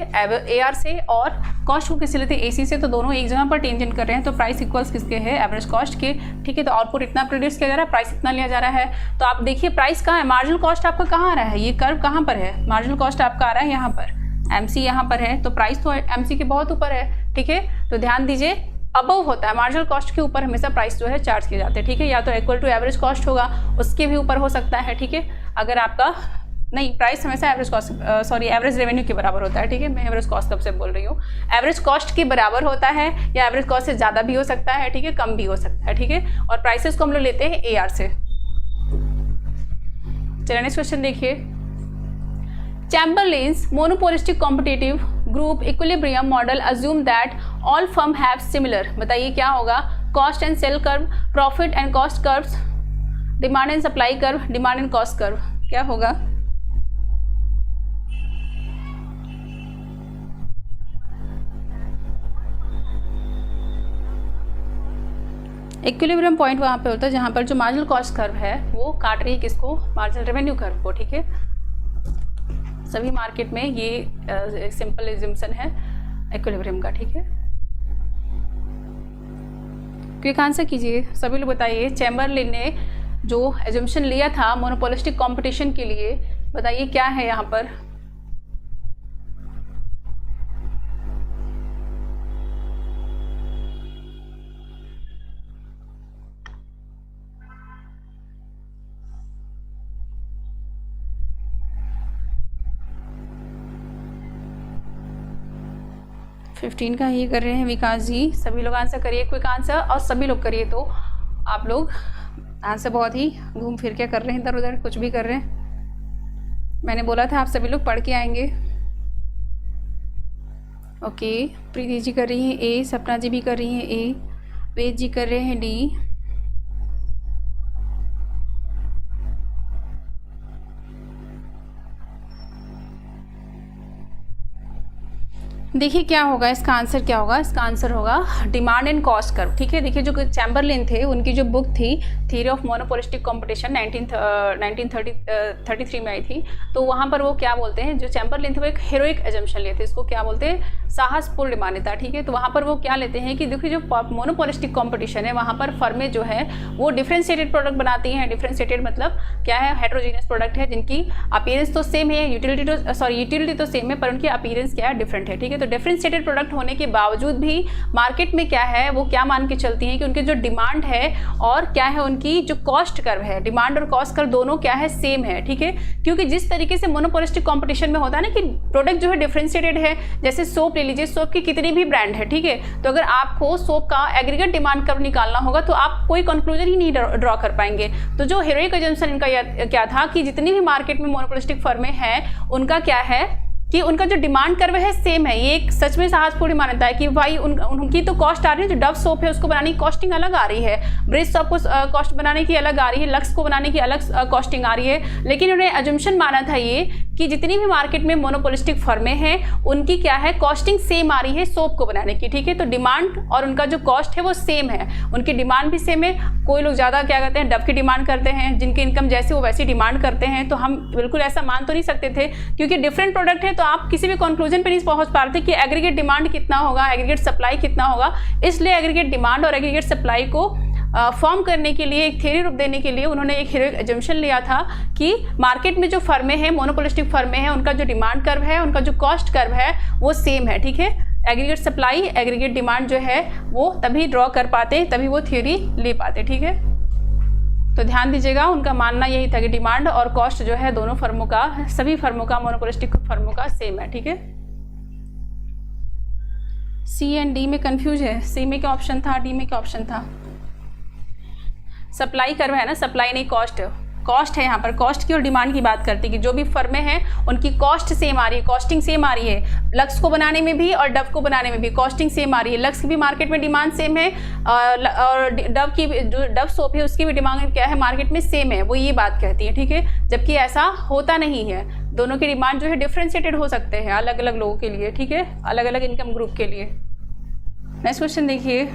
AR से, और कॉस्ट को किससे लेते हैं, AC से। तो दोनों एक जगह पर टेंजेंट कर रहे हैं, तो प्राइस इक्वल्स किसके है, एवरेज कॉस्ट के, ठीक है। तो आउटपुट इतना प्रोड्यूस किया जा रहा है, प्राइस इतना लिया जा रहा है। तो आप देखिए प्राइस कहाँ है, मार्जिनल कॉस्ट आपका कहाँ आ रहा है, ये कर्व कहाँ पर है, मार्जिनल कॉस्ट आपका आ रहा है यहाँ पर, MC यहाँ पर है, तो प्राइस तो MC के बहुत ऊपर है, ठीक है। तो ध्यान दीजिए अबव होता है, मार्जिनल कॉस्ट के ऊपर हमेशा प्राइस जो है चार्ज किए जाते हैं, ठीक है। या तो इक्वल टू एवरेज कॉस्ट होगा, उसके भी ऊपर हो सकता है, ठीक है। अगर आपका नहीं, प्राइस हमेशा average cost, sorry average revenue के बराबर होता है, ठीक है। मैं एवरेज कॉस्ट कब से बोल रही हूँ, एवरेज कॉस्ट के बराबर होता है, या एवरेज कॉस्ट से ज़्यादा भी हो सकता है, ठीक है, कम भी हो सकता है, ठीक है। और प्राइसेस को हम लोग लेते हैं AR से। चलिए नेक्स्ट क्वेश्चन देखिए। Chamberlain's monopolistic competitive group equilibrium model assume that all firm have similar, बताइए क्या होगा, cost and sell curve, profit and cost curves, demand and supply curve, demand and cost curve, क्या होगा। Equilibrium point वहाँ पे होता है जहाँ पर जो मार्जिनल कॉस्ट कर्व है वो काट रही है किसको, मार्जिनल रेवेन्यू कर्व को, ठीक है। सभी मार्केट में ये सिंपल एज्यूम्पशन है इक्विलिब्रियम का, ठीक है। क्विक आंसर कीजिए सभी लोग, बताइए। चैम्बरलिन ने जो एज्यूम्पशन लिया था मोनोपोलिस्टिक कंपटीशन के लिए, बताइए क्या है यहाँ पर। फिफ्टीन का ही कर रहे हैं विकास जी, सभी लोग आंसर करिए क्विक आंसर, और सभी लोग करिए। तो आप लोग आंसर बहुत ही घूम फिर के कर रहे हैं, इधर उधर कुछ भी कर रहे हैं। मैंने बोला था आप सभी लोग पढ़ के आएंगे। ओके, प्रीति जी कर रही हैं A, सपना जी भी कर रही हैं A, वेद जी कर रहे हैं D। देखिए क्या होगा इसका आंसर, क्या होगा इसका आंसर होगा डिमांड एंड कॉस्ट कर्व, ठीक है। देखिए जो चैम्बरलिन थे उनकी जो बुक थी थ्योरी ऑफ मोनोपोलिस्टिक कंपटीशन 1933 में आई थी। तो वहाँ पर वो क्या बोलते हैं, जो चैम्बरलिन थे वो एक हेरोइक एजम्पशन लिए थे, इसको क्या बोलते हैं, साहसपूर्ण मान्यता, ठीक है। तो वहाँ पर वो क्या लेते हैं कि देखिए जो मोनोपोलिस्टिक कंपटीशन है वहाँ पर फर्में जो है वो डिफरेंशिएटेड प्रोडक्ट बनाती हैं। डिफरेंशिएटेड मतलब क्या है, हेट्रोजीनियस प्रोडक्ट है जिनकी अपीयरेंस तो सेम है, यूटिलिटी तो सेम है, पर उनकी अपीयरेंस क्या है, डिफरेंट है, ठीक है। तो डिफरेंशिएटेड प्रोडक्ट होने के बावजूद भी मार्केट में क्या है, वो क्या मान के चलती हैं कि उनकी जो डिमांड है और क्या है उनकी जो कॉस्ट कर्व है, डिमांड और कॉस्ट कर्व दोनों क्या है, सेम है, ठीक है। क्योंकि जिस तरीके से मोनोपोलिस्टिक कंपटीशन में होता है ना कि प्रोडक्ट जो है डिफरेंशिएटेड है, जैसे सोप ले लीजिए, सोप की कितनी भी ब्रांड है, ठीक है। तो अगर आपको सोप का एग्रीगेट डिमांड कर्व निकालना होगा तो आप कोई कंक्लूजन ही नहीं ड्रॉ कर पाएंगे। तो जो हेरोइक अजम्पशन इनका क्या था कि जितनी भी मार्केट में मोनोपोलिस्टिक फर्में हैं उनका क्या है कि उनका जो डिमांड कर्व है सेम है। ये एक सच में साहसपूर्ण मान्यता है कि भाई उनकी तो कॉस्ट आ रही है, जो डव सोप है उसको बनाने की कॉस्टिंग अलग आ रही है, ब्रिज सोप को कॉस्ट बनाने की अलग आ रही है, लक्स को बनाने की अलग कॉस्टिंग आ रही है। लेकिन उन्हें अजम्पशन माना था ये कि जितनी भी मार्केट में मोनोपोलिस्टिक फर्में हैं उनकी क्या है, कॉस्टिंग सेम आ रही है सोप को बनाने की, ठीक है। तो डिमांड और उनका जो कॉस्ट है वो सेम है, उनकी डिमांड भी सेम है। कोई लोग ज़्यादा क्या कहते हैं, डव की डिमांड करते हैं, जिनकी इनकम जैसी वो वैसी डिमांड करते हैं। तो हम बिल्कुल ऐसा मान तो नहीं सकते थे क्योंकि डिफरेंट प्रोडक्ट है, तो आप किसी भी कंक्लूजन पे नहीं पहुंच पा रहे थे कि एग्रीगेट डिमांड कितना होगा, एग्रीगेट सप्लाई कितना होगा। इसलिए एग्रीगेट डिमांड और एग्रीगेट सप्लाई को फॉर्म करने के लिए, एक थ्योरी रूप देने के लिए उन्होंने एक हेरोइक अजम्पशन लिया था कि मार्केट में जो फर्में हैं, मोनोपोलिस्टिक फर्में हैं, उनका जो डिमांड कर्व है, उनका जो कॉस्ट कर्व है वो सेम है, ठीक है। एग्रीगेट सप्लाई, एग्रीगेट डिमांड जो है वो तभी ड्रॉ कर पाते, तभी वो थ्योरी ले पाते, ठीक है। तो ध्यान दीजिएगा, उनका मानना यही था कि डिमांड और कॉस्ट जो है दोनों फर्मों का, सभी फर्मों का, मोनोपोलिस्टिक फर्मों का सेम है, ठीक है। सी एंड डी में कंफ्यूज है, सी में क्या ऑप्शन था, डी में क्या ऑप्शन था। सप्लाई कर्व है ना, सप्लाई नहीं कॉस्ट, कॉस्ट है यहाँ पर, कॉस्ट की और डिमांड की बात करती है कि जो भी फर्में हैं उनकी कॉस्ट सेम आ रही है, कॉस्टिंग सेम आ रही है। लक्स को बनाने में भी और डव को बनाने में भी कॉस्टिंग सेम आ रही है। लक्स की भी मार्केट में डिमांड सेम है और डव की जो डव सोप है उसकी भी डिमांड क्या है, मार्केट में सेम है, वो ये बात कहती है, ठीक है। जबकि ऐसा होता नहीं है, दोनों की डिमांड जो है डिफ्रेंशिएटेड हो सकते हैं अलग अलग लोगों के लिए, ठीक है, अलग अलग इनकम ग्रुप के लिए। नेक्स्ट क्वेश्चन देखिए,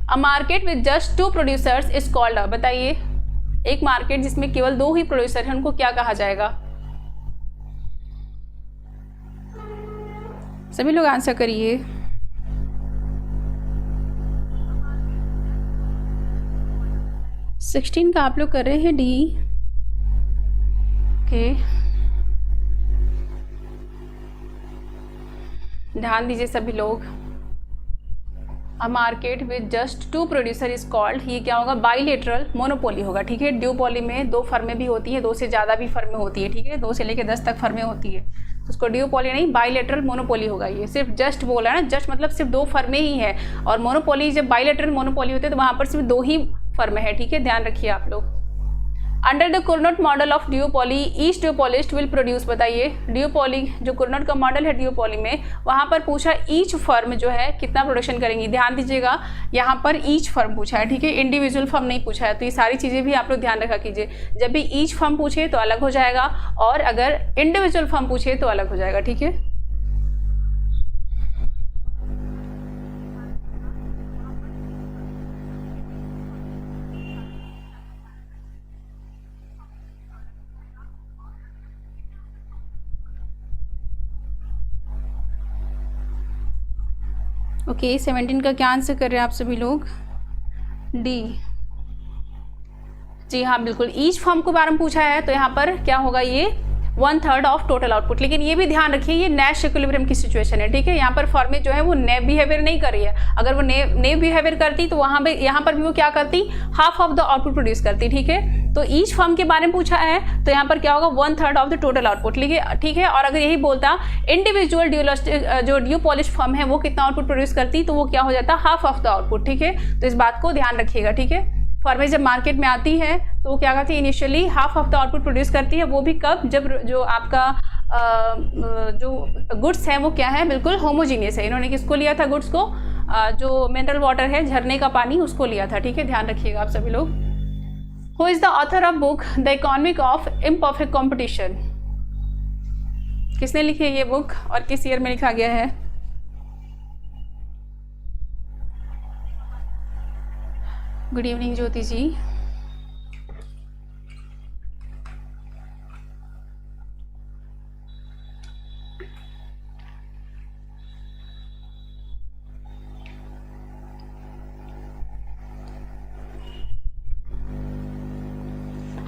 अ market with just 2 producers is called, बताइए एक मार्केट जिसमें केवल 2 ही प्रोड्यूसर हैं उनको क्या कहा जाएगा। सभी लोग आंसर करिए। सिक्सटीन का आप लोग कर रहे हैं डी, ओके। ध्यान दीजिए सभी लोग, अ market with just 2 producer is called, ये क्या होगा, बाइलेटरल मोनोपोली होगा, ठीक है। ड्यूपोली में 2 फर्में भी होती हैं, 2 से ज़्यादा भी फर्में होती है, ठीक है, 2 से लेकर 10 तक फर्में होती है, तो उसको ड्यूपोली नहीं बाइलेटरल मोनोपोली होगा। ये सिर्फ जस्ट बोला है ना, जस्ट मतलब सिर्फ 2 फर्में ही है, और मोनोपोली जब बाइलेटरल मोनोपोली होते हैं तो वहाँ पर सिर्फ 2 ही फर्में हैं, ठीक है, ध्यान रखिए आप लोग। Under the Cournot model of duopoly each duopolist will produce, बताइए ड्यूपोली जो कुर्नोट का मॉडल है ड्यूपोली में, वहाँ पर पूछा ईच फर्म जो है कितना प्रोडक्शन करेंगी। ध्यान दीजिएगा यहाँ पर ईच फर्म पूछा है, ठीक है, इंडिविजुअल फर्म नहीं पूछा है। तो ये सारी चीज़ें भी आप लोग ध्यान रखा कीजिए, जब भी ईच फर्म पूछे तो अलग हो जाएगा और अगर इंडिविजुअल फर्म पूछे तो अलग हो जाएगा, ठीक है। ओके 17 का क्या आंसर कर रहे हैं आप सभी लोग, डी। जी हाँ बिल्कुल, ईच फर्म के बारे में पूछा है तो यहाँ पर क्या होगा, ये 1/3 ऑफ टोटल आउटपुट। लेकिन ये भी ध्यान रखिए ये नैश इक्विलिब्रियम की सिचुएशन है, ठीक है। यहाँ पर फर्में जो है वो नेव बिहेवियर नहीं कर रही है, अगर वो नेव बिहेवियर करती तो वहाँ पे यहाँ पर भी वो क्या करती, half of the output produce करती, ठीक है। तो ईच फर्म के बारे में पूछा है तो यहाँ पर क्या होगा, 1/3 ऑफ द टोटल आउटपुट, ठीक है। और अगर यही बोलता इंडिविजुअल जो ड्यूपोलिश फर्म है वो कितना आउटपुट प्रोड्यूस करती तो वो क्या हो जाता, हाफ ऑफ द आउटपुट, ठीक है। तो इस बात को ध्यान रखिएगा, ठीक है। फर्में जब मार्केट में आती है तो वो क्या करती है, initially half of the output produce करती है, वो भी कब, जब जो आपका जो गुड्स है वो क्या है, बिल्कुल होमोजीनियस है। इन्होंने किसको लिया था गुड्स को, जो मिनरल वाटर है, झरने का पानी, उसको लिया था, ठीक है, ध्यान रखिएगा आप सभी लोग। Who is the author of book the economic of imperfect competition, किसने लिखी है ये बुक और किस ईयर में लिखा गया है। गुड इवनिंग ज्योति जी।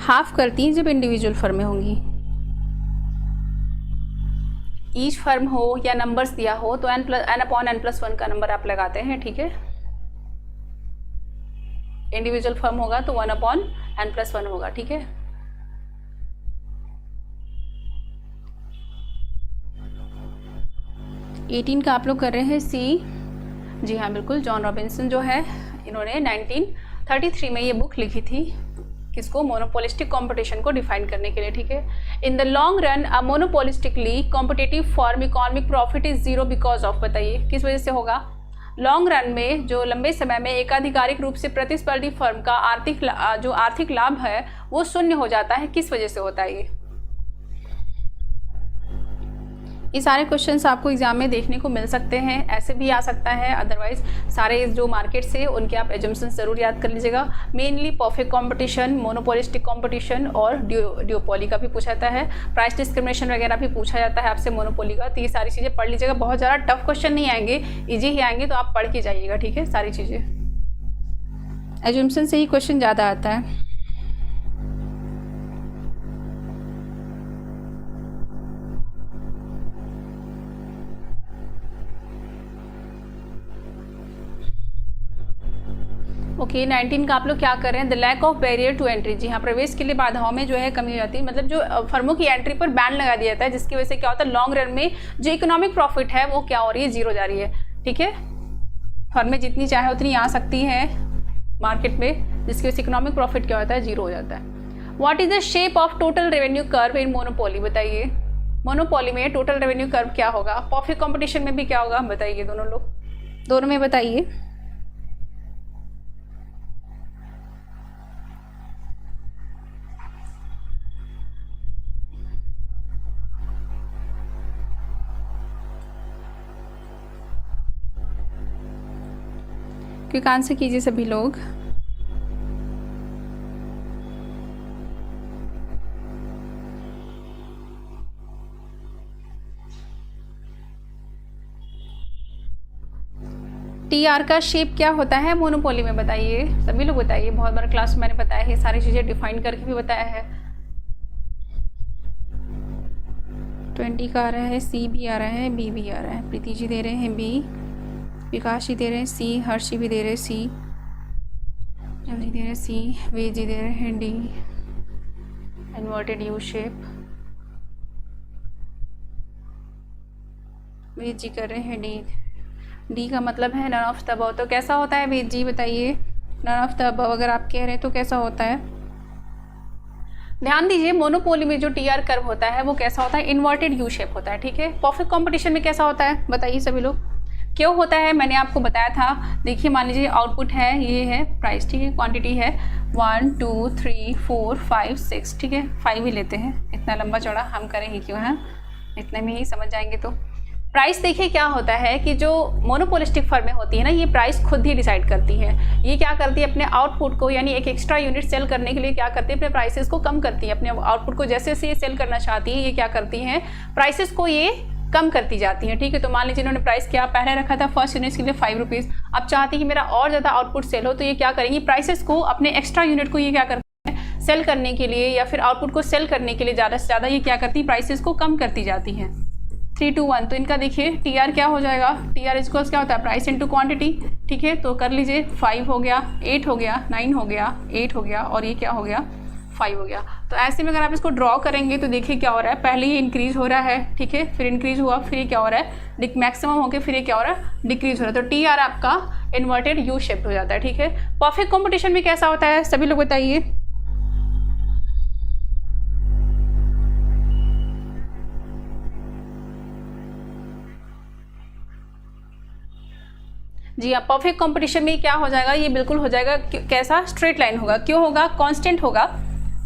हाफ करती हैं जब इंडिविजुअल फर्में होंगी। ईच फर्म हो या नंबर्स दिया हो तो n/n+1 का नंबर आप लगाते हैं, ठीक है। इंडिविजुअल फर्म होगा तो 1/n+1 होगा, ठीक है। एटीन का आप लोग कर रहे हैं सी। जी हाँ बिल्कुल, जॉन रॉबिन्सन जो है इन्होंने 1933 में ये बुक लिखी थी, किसको, मोनोपोलिस्टिक कंपटीशन को डिफाइन करने के लिए, ठीक है। In the long run a monopolistically competitive form economic profit is zero because of, बताइए किस वजह से होगा। लॉन्ग रन में जो लंबे समय में एकाधिकारिक रूप से प्रतिस्पर्धी फर्म का आर्थिक लाभ है वो शून्य हो जाता है, किस वजह से होता है ये सारे क्वेश्चंस आपको एग्जाम में देखने को मिल सकते हैं, ऐसे भी आ सकता है, अदरवाइज सारे जो मार्केट्स है उनके आप एजम्पशंस जरूर याद कर लीजिएगा। Mainly perfect competition, monopolistic competition और ड्यूओपोली का भी पूछा जाता है, प्राइस डिस्क्रिमिनेशन वगैरह भी पूछा जाता है आपसे मोनोपोली का। तो ये सारी चीज़ें पढ़ लीजिएगा, बहुत ज़्यादा टफ क्वेश्चन नहीं आएंगे, ईजी ही आएंगे, तो आप पढ़ के जाइएगा, ठीक है। सारी चीज़ें एजम्पशन से ही क्वेश्चन ज़्यादा आता है। ओके 19 का आप लोग क्या कर रहे हैं, the lack of barrier to entry. जी हाँ, प्रवेश के लिए बाधाओं में जो है कमी हो जाती है, मतलब जो फर्मों की एंट्री पर बैन लगा दिया जाता है, जिसकी वजह से क्या होता है, लॉन्ग रन में जो इकोनॉमिक प्रॉफिट है वो क्या हो रही है, जीरो जा रही है, ठीक है। फर्में जितनी चाहे उतनी आ सकती हैं मार्केट में, जिसकी वजह से इकोनॉमिक प्रॉफिट क्या होता है, जीरो हो जाता है। What is the shape of total revenue curve in monopoly, बताइए। मोनोपोली में टोटल रेवेन्यू कर्व क्या होगा, परफेक्ट कॉम्पिटिशन में भी क्या होगा, बताइए दोनों लोग, दोनों में बताइए। क्विक आंसर कीजिए सभी लोग। टीआर का शेप क्या होता है मोनोपोली में, बताइए सभी लोग बताइए। बहुत बार क्लास में मैंने बताया है, सारी चीज़ें डिफाइन करके भी बताया है। 20 का आ रहा है, सी भी आ रहा है, बी भी आ रहा है। प्रीति जी दे रहे हैं बी, विकास जी दे रहे हैं सी, हर्षी भी दे रहे हैं सी, जल्दी दे रहे हैं सी, वे जी दे रहे हैं डी, इन्वर्टेड यू शेप, वे जी कर रहे हैं डी। डी का मतलब है नन ऑफ द अबव, तो कैसा होता है वेद जी बताइए, नन ऑफ द अबव अगर आप कह रहे हैं तो कैसा होता है। ध्यान दीजिए, मोनोपोली में जो टीआर कर्व होता है वो कैसा होता है, इन्वर्टेड यू शेप होता है, ठीक है। परफेक्ट कंपटीशन में कैसा होता है, बताइए सभी लोग। क्यों होता है, मैंने आपको बताया था। देखिए मान लीजिए आउटपुट है, ये है प्राइस, ठीक है, क्वांटिटी है 1 2 3 4 5 6, ठीक है, 5 ही लेते हैं, इतना लंबा चौड़ा हम करेंगे क्यों है, इतने में ही समझ जाएंगे। तो प्राइस देखिए क्या होता है कि जो मोनोपोलिस्टिक फर्में होती है ना, ये प्राइस खुद ही डिसाइड करती हैं। ये क्या करती है, अपने आउटपुट को यानी एक एक्स्ट्रा यूनिट सेल करने के लिए क्या करती है, अपने प्राइसेस को कम करती है। अपने आउटपुट को जैसे जैसे ये सेल करना चाहती है, ये क्या करती हैं, प्राइसेस को ये कम करती जाती हैं, ठीक है। तो मान लीजिए इन्होंने प्राइस क्या पहले रखा था फर्स्ट यूनिट के लिए 5 रुपीज़, अब चाहती है कि मेरा और ज़्यादा आउटपुट सेल हो, तो ये क्या करेंगी, प्राइसेस को अपने एक्स्ट्रा यूनिट को ये क्या करती है, सेल करने के लिए या फिर आउटपुट को सेल करने के लिए ज़्यादा से ज़्यादा ये क्या करती है, प्राइसेस को कम करती जाती हैं। 3 2 1, तो इनका देखिए टी आर क्या हो जाएगा, टी आर इक्वल्स क्या होता है, प्राइस इंटू क्वांटिटी, ठीक है। तो कर लीजिए 5 हो गया, 8 हो गया, 9 हो गया, 8 हो गया और ये क्या हो गया, 5 हो गया। तो ऐसे में अगर आप इसको ड्रॉ करेंगे तो देखिए क्या हो रहा है, पहले ये इंक्रीज हो रहा है, ठीक है, फिर इंक्रीज हुआ, फिर ये क्या हो रहा है, मैक्सिमम होकर फिर ये क्या हो रहा है, डिक्रीज हो रहा है। तो टी आर आपका इन्वर्टेड यू शेप्ड हो जाता है, ठीक है। परफेक्ट कॉम्पिटिशन में कैसा होता है, सभी लोग बताइए। जी हाँ, परफेक्ट कंपटीशन में क्या हो जाएगा, ये बिल्कुल हो जाएगा कैसा, स्ट्रेट लाइन होगा। क्यों होगा, कांस्टेंट होगा,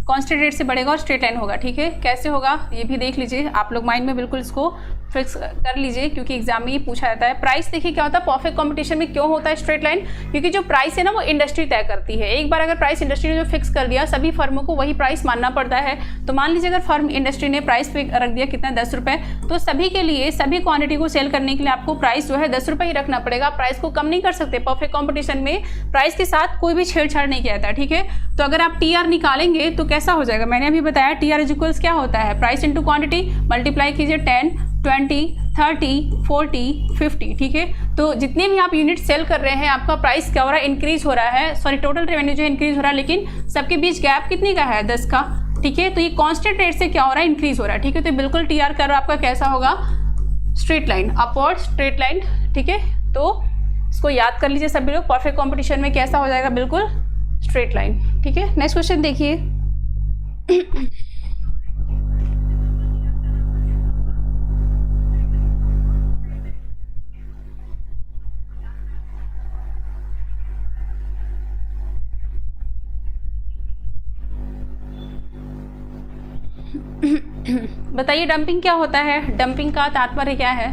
कांस्टेंट रेट से बढ़ेगा और स्ट्रेट लाइन होगा, ठीक है। कैसे होगा ये भी देख लीजिए आप लोग, माइंड में बिल्कुल इसको फिक्स कर लीजिए, क्योंकि एग्जाम में ये पूछा जाता है। प्राइस देखिए क्या होता है, परफेक्ट कंपटीशन में क्यों होता है स्ट्रेट लाइन, क्योंकि जो प्राइस है ना वो इंडस्ट्री तय करती है। एक बार अगर प्राइस इंडस्ट्री ने जो फिक्स कर दिया, सभी फर्मों को वही प्राइस मानना पड़ता है। तो मान लीजिए अगर फर्म इंडस्ट्री ने प्राइस पे रख दिया कितना, 10 रुपये, तो सभी के लिए सभी क्वांटिटी को सेल करने के लिए आपको प्राइस जो है 10 रुपये ही रखना पड़ेगा। प्राइस को कम नहीं कर सकते। परफेक्ट कॉम्पिटिशन में प्राइस के साथ कोई भी छेड़छाड़ नहीं किया जाता, ठीक है। तो अगर आप टी आर निकालेंगे तो कैसा हो जाएगा, मैंने अभी बताया टी आर इक्वल्स क्या होता है, प्राइस इंटू क्वांटिटी, मल्टीप्लाई कीजिए 10, 20, 30, 40, 50, ठीक है। तो जितने भी आप यूनिट सेल कर रहे हैं आपका प्राइस क्या हो रहा है, इंक्रीज हो रहा है, सॉरी टोटल रेवेन्यू जो है इंक्रीज हो रहा है, लेकिन सबके बीच गैप कितने का है, 10 का, ठीक है। तो ये कांस्टेंट रेट से क्या हो रहा है, इंक्रीज हो रहा है, ठीक है। तो बिल्कुल टी आर कर्व आपका कैसा होगा, straight line, upward straight line, ठीक है। तो इसको याद कर लीजिए सभी लोग, परफेक्ट कॉम्पिटिशन में कैसा हो जाएगा, बिल्कुल स्ट्रेट लाइन, ठीक है। नेक्स्ट क्वेश्चन देखिए। बताइए डंपिंग क्या होता है, डंपिंग का तात्पर्य क्या है,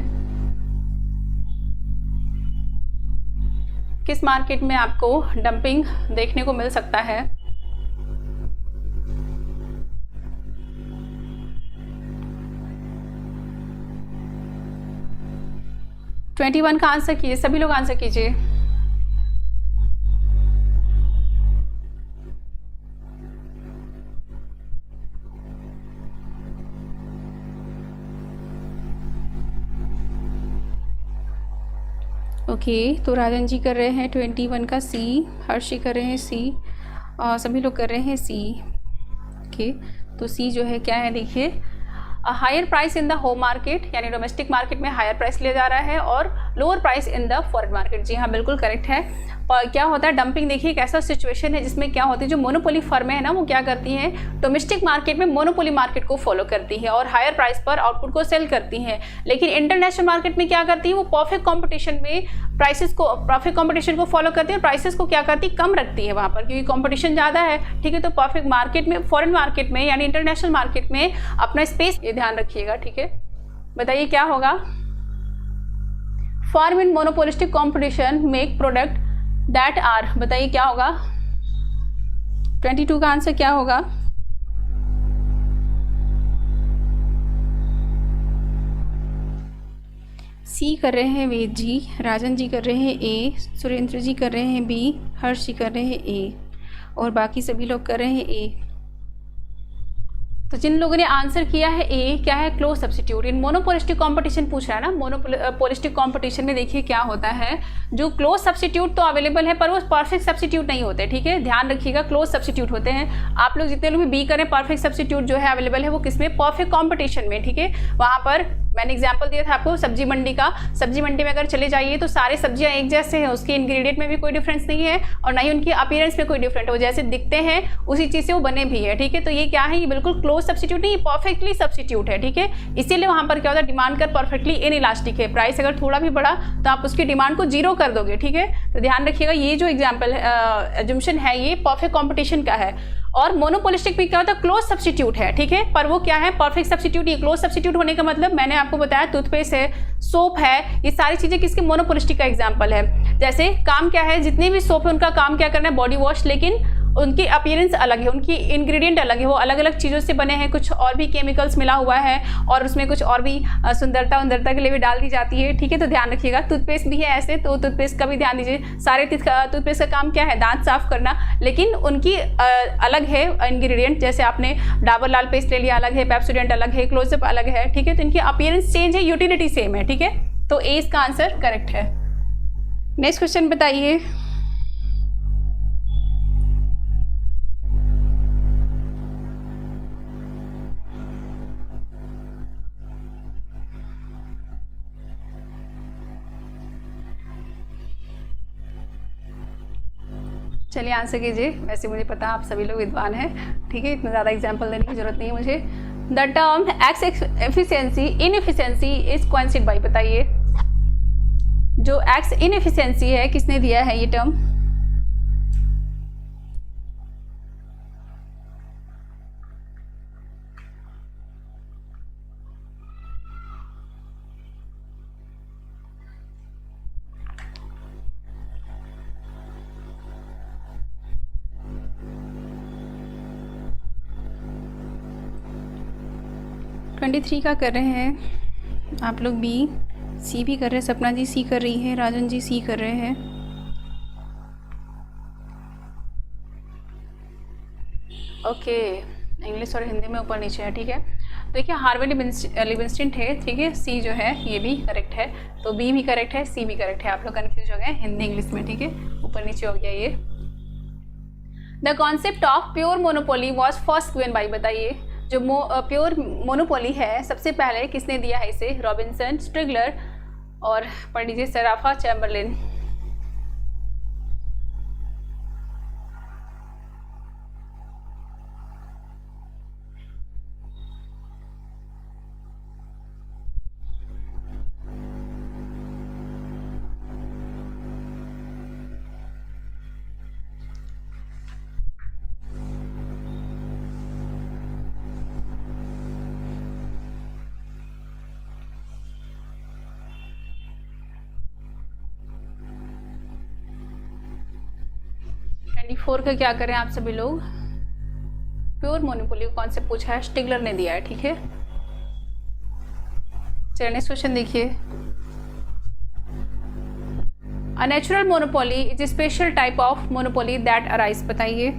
किस मार्केट में आपको डंपिंग देखने को मिल सकता है। ट्वेंटी 21 का आंसर कीजिए, सभी लोग आंसर कीजिए। ओके, तो राजन जी कर रहे हैं 21 का सी, हर्षी कर रहे हैं सी, और सभी लोग कर रहे हैं सी। ओके, तो सी जो है क्या है, देखिए higher price in the home market, यानी डोमेस्टिक मार्केट में हायर प्राइस लिया जा रहा है, और lower price in the foreign market. जी हाँ, बिल्कुल करेक्ट है। और क्या होता है डंपिंग, देखिए एक ऐसा सिचुएशन है जिसमें क्या होती है, जो मोनोपोली फर्में है ना वो क्या करती हैं, डोमेस्टिक मार्केट में मोनोपोली मार्केट को फॉलो करती है और हायर प्राइस पर आउटपुट को सेल करती हैं। लेकिन इंटरनेशनल मार्केट में क्या करती है, वो परफेक्ट कॉम्पिटिशन में प्राइसेस को, परफेक्ट कॉम्पिटिशन को फॉलो करती है, प्राइसेस को क्या करती है, कम रखती है वहाँ पर, क्योंकि कॉम्पिटिशन ज़्यादा है, ठीक है। तो परफेक्ट मार्केट में, फॉरेन मार्केट में यानी इंटरनेशनल मार्केट में अपना स्पेस, ये ध्यान रखिएगा, ठीक है। बताइए क्या होगा, firm in monopolistic competition make product that are, बताइए क्या होगा, 22 का आंसर क्या होगा। सी कर रहे हैं वेद जी, राजन जी कर रहे हैं ए, सुरेंद्र जी कर रहे हैं बी, हर्ष जी कर रहे हैं ए, और बाकी सभी लोग कर रहे हैं ए। तो जिन लोगों ने आंसर किया है ए, क्या है, क्लोज सब्स्टिट्यूट। इन मोनोपोलिस्टिक कंपटीशन पूछ रहा है ना, मोनोपोलिस्टिक कंपटीशन में देखिए क्या होता है, जो क्लोज सब्स्टिट्यूट तो अवेलेबल है पर वो परफेक्ट सब्स्टिट्यूट नहीं होते, ठीक है, ध्यान रखिएगा, क्लोज सब्स्टिट्यूट होते हैं। आप लोग जितने लोग भी बी करें, परफेक्ट सब्स्टिट्यूट जो है अवेलेबल है वो किसमें, परफेक्ट कॉम्पिटिशन में, ठीक है। वहाँ पर मैंने एग्जाम्पल दिया था आपको सब्जी मंडी का, सब्जी मंडी में अगर चले जाइए तो सारे सब्जियां एक जैसे हैं, उसके इंग्रेडिएंट में भी कोई डिफरेंस नहीं है और ना ही उनकी अपीयरेंस में कोई डिफरेंट है, वो जैसे दिखते हैं उसी चीज़ से वो बने भी है, ठीक है। तो ये क्या है, ये बिल्कुल क्लोज सब्स्टिट्यूट नहीं, ये परफेक्टली सब्स्टिट्यूट है, ठीक है। इसीलिए वहाँ पर क्या होता है, डिमांड कर परफेक्टली इन इलास्टिक है, प्राइस अगर थोड़ा भी बढ़ा तो आप उसकी डिमांड को जीरो कर दोगे, ठीक है। तो ध्यान रखिएगा, ये जो एग्जाम्पल एजम्पशन है ये परफेक्ट कॉम्पिटिशन का है। और मोनोपोलिस्टिक में क्या होता है, क्लोज सब्स्टिट्यूट है, ठीक है, पर वो क्या है, परफेक्ट सब्स्टिट्यूट। ये क्लोज सब्स्टिट्यूट होने का मतलब मैंने आपको बताया, टूथपेस्ट है, सोप है, ये सारी चीजें किसके, मोनोपोलिस्टिक का एग्जांपल है। जैसे काम क्या है, जितने भी सोप है उनका काम क्या करना है, बॉडी वॉश, लेकिन उनकी अपीयरेंस अलग है, उनकी इंग्रेडिएंट अलग है, वो अलग अलग चीज़ों से बने हैं, कुछ और भी केमिकल्स मिला हुआ है और उसमें कुछ और भी सुंदरता के लिए भी डाल दी जाती है, ठीक है। तो ध्यान रखिएगा, टूथपेस्ट भी है ऐसे, तो टूथपेस्ट का भी ध्यान दीजिए। सारे टूथपेस्ट का काम क्या है, दांत साफ करना, लेकिन उनकी अलग है इंग्रेडिएंट। जैसे आपने डाबर लाल पेस्ट ले लिया, अलग है, पेप्सोडेंट अलग है, क्लोजअप अलग है, ठीक है। तो इनकी अपीयरेंस चेंज है, यूटिलिटी सेम है, ठीक है। तो ए इसका आंसर करेक्ट है। नेक्स्ट क्वेश्चन बताइए। चलिए आंसर कीजिए, वैसे मुझे पता आप सभी लोग विद्वान हैं, ठीक है, इतना ज़्यादा एग्जाम्पल देने की जरूरत नहीं है मुझे। The term X efficiency inefficiency is considered by, बताइए जो एक्स इनएफिशिएंसी है किसने दिया है ये टर्म, 23 का कर रहे हैं आप लोग बी, सी भी कर रहे हैं, सपना जी सी कर रही है, राजन जी सी कर रहे हैं। ओके, इंग्लिश और हिंदी में ऊपर नीचे है, ठीक है। देखिए हार्वे लिविंगस्टन थे, ठीक है, सी जो है ये भी करेक्ट है, तो बी भी करेक्ट है, सी भी करेक्ट है। आप लोग कन्फ्यूज हो गए हिंदी इंग्लिश में, ठीक है, ऊपर नीचे हो गया ये। The concept of pure monopoly was first given by, बताइए जो प्योर मोनोपोली है सबसे पहले किसने दिया है इसे? रॉबिन्सन, स्ट्रिगलर और पढ़ लीजिए सराफा चैम्बरलिन। फोर का क्या करें आप सभी लोग? प्योर मोनोपोली का कॉन्सेप्ट पूछा है, स्टिगलर ने दिया है, ठीक है। चलिए नेक्स्ट क्वेश्चन देखिए। A natural monopoly is a special type of monopoly that arise, बताइए।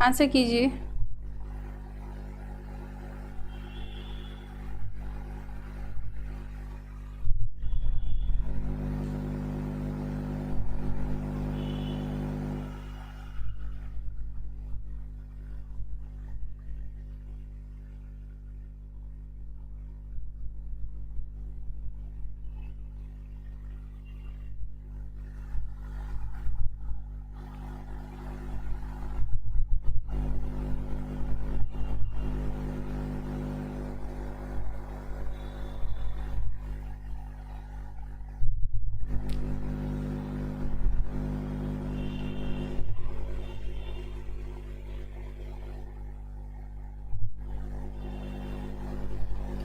आंसर कीजिए।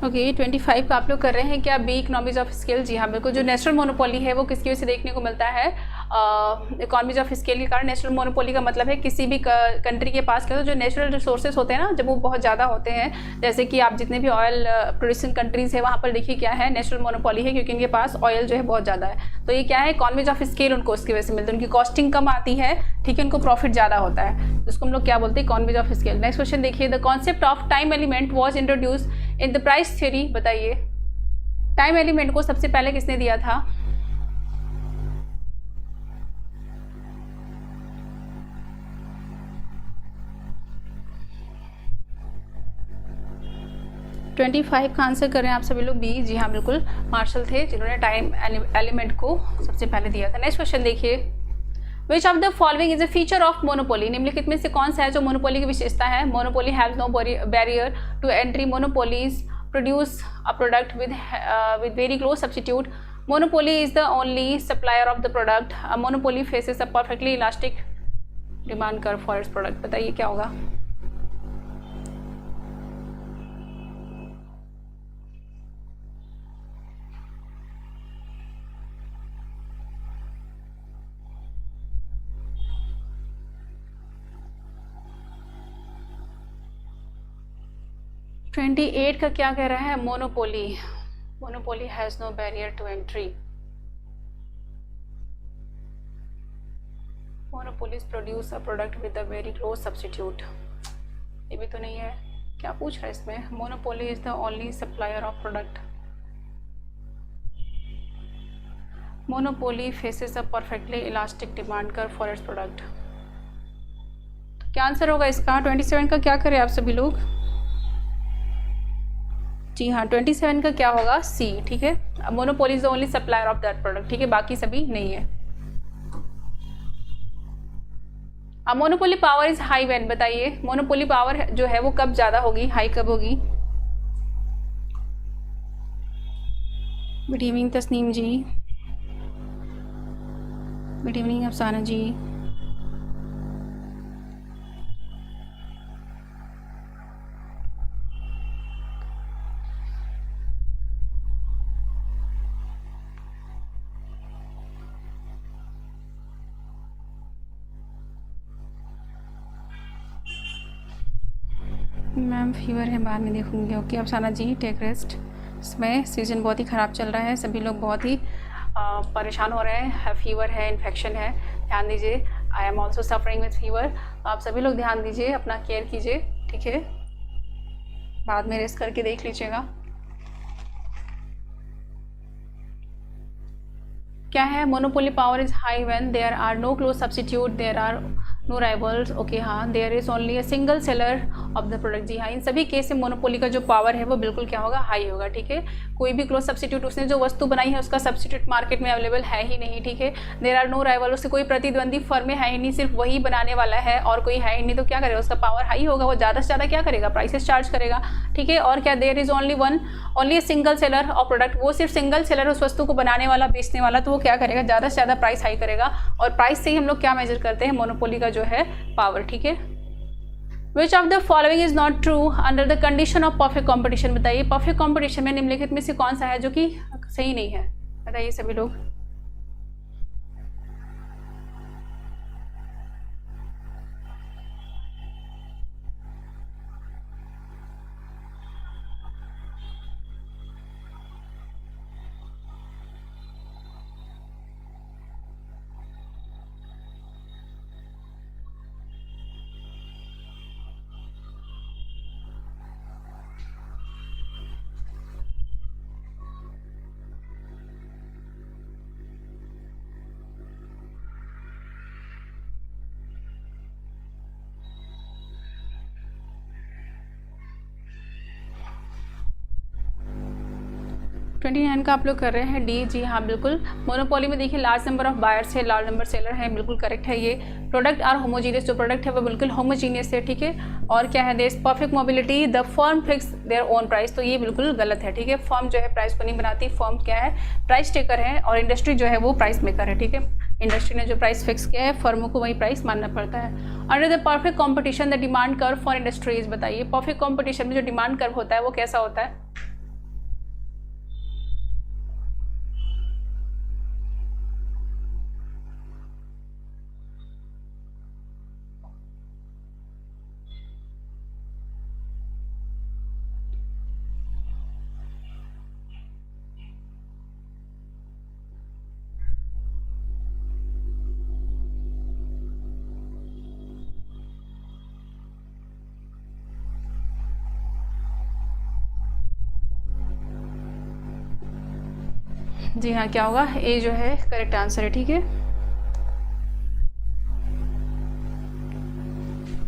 ओके 25 का आप लोग कर रहे हैं क्या? B economies of scale. जी हाँ बिल्कुल, जो नेचुरल मोनोपोली है वो किसकी वजह से देखने को मिलता है? इकोनॉमीज ऑफ स्केल के कारण। नेचुरल मोनोपोली का मतलब है किसी भी कंट्री के पास क्या, तो जो नेचुरल रिसोर्सेज होते हैं ना, जब वो बहुत ज़्यादा होते हैं, जैसे कि आप जितने भी ऑयल प्रोड्यूसिंग कंट्रीज है वहाँ पर देखिए क्या है, नेचुरल मोनोपोली है, क्योंकि इनके पास ऑयल जो है बहुत ज़्यादा है। तो ये क्या है, इकोनॉमीज ऑफ स्केल उनको उसकी वजह से मिलती है, उनकी कॉस्टिंग कम आती है, ठीक है, उनको प्रॉफिट ज़्यादा होता है, उसको हम लोग क्या बोलते हैं, economies of scale. Next question देखिए। The concept of time element was introduce in the price theory, बताइए टाइम एलिमेंट को सबसे पहले किसने दिया था? ट्वेंटी 25 का आंसर कर रहे हैं आप सभी लोग बी। जी हाँ बिल्कुल, मार्शल थे जिन्होंने टाइम एलिमेंट को सबसे पहले दिया था। नेक्स्ट क्वेश्चन देखिए। Which of the following is a feature of monopoly, निम्नलिखित में से कौन सा है जो मोनोपोली की विशेषता है? Monopoly have no barrier to entry, monopolies produce a product with very close substitute, monopoly is the only supplier of the product, a monopoly faces a perfectly elastic demand curve for its product, बताइए क्या होगा? Twenty 28 का क्या कह रहा है? Monopoly has no barrier to entry, monopolies produce a product with a very close substitute, ये भी तो नहीं है, क्या पूछ रहा है इसमें? Monopoly is the only supplier of product, monopoly faces a perfectly elastic demand curve for its product, क्या आंसर होगा इसका? 27 का क्या करें आप सभी लोग? जी हाँ, 27 का क्या होगा? सी। ठीक है, monopoly is the only supplier of that product. ठीक है, बाकी सभी नहीं है। Monopoly power is high when, बताइए मोनोपोली पावर जो है वो कब ज़्यादा होगी, हाई कब होगी? गुड इवनिंग तस्नीम जी, गुड इवनिंग अफसाना जी। मैम फीवर है, बाद में देखूंगी। ओके अफसाना जी, टेक रेस्ट। इसमें सीज़न बहुत ही ख़राब चल रहा है, सभी लोग बहुत ही परेशान हो रहे हैं, फीवर है, इन्फेक्शन है, ध्यान दीजिए। I am also suffering with fever. आप सभी लोग ध्यान दीजिए, अपना केयर कीजिए, ठीक है। बाद में रेस्ट करके देख लीजिएगा। क्या है? Monopoly power is high when there are no close substitute, there are no rivals. Okay हाँ, there is only a single seller of the product. जी हाँ, इन सभी केस में मोनोपोली का जो पावर है वो बिल्कुल क्या होगा? हाई होगा। ठीक है, कोई भी क्लोज सब्स्टिट्यूट, उसने जो वस्तु बनाई है उसका सब्स्टिट्यूट मार्केट में अवेलेबल है ही नहीं। ठीक है, देयर आर नो राइवल, उससे कोई प्रतिद्वंदी फर्म है ही नहीं, सिर्फ वही बनाने वाला है और कोई है ही नहीं, तो क्या करेगा? उसका पावर हाई होगा, वो ज़्यादा से ज़्यादा क्या करेगा? प्राइसेस चार्ज करेगा। ठीक है, और क्या? There is only single seller of product, वो सिर्फ सिंगल सेलर उस वस्तु को बनाने वाला, बेचने वाला, तो वो क्या करेगा? ज़्यादा से ज़्यादा प्राइस हाई करेगा। और प्राइस से ही हम लोग क्या मेजर करते हैं? मोनोपोली का जो है पावर। ठीक है, which of the following is not true under the condition of perfect competition, बताइए परफेक्ट कॉम्पिटिशन में निम्नलिखित में से कौन सा है जो कि सही नहीं है? बताइए सभी लोग। ट्वेंटी 29 का आप लोग कर रहे हैं डी। जी हाँ, बिल्कुल। मोनोपोली में देखिए लार्ज नंबर ऑफ बायर्स है, लार्ज नंबर सेलर है, बिल्कुल करेक्ट है ये। प्रोडक्ट आर होमोजीनियस, जो प्रोडक्ट है वो बिल्कुल होमोजीनियस है। ठीक है, और क्या है? There perfect mobility, the firm fix their own price, तो ये बिल्कुल गलत है। ठीक है, फर्म जो है प्राइस को नहीं बनाती, फर्म क्या है? प्राइस टेकर है, और इंडस्ट्री जो है वो प्राइस मेकर है। ठीक है, इंडस्ट्री ने जो प्राइस फिक्स किया है, फर्मों को वही प्राइस मानना पड़ता है। Under the perfect competition the demand curve for industries, बताइए परफेक्ट कॉम्पिटिशन में जो डिमांड कर्व होता है वो कैसा होता है? जी हाँ, क्या होगा? ए जो है करेक्ट आंसर है। ठीक है,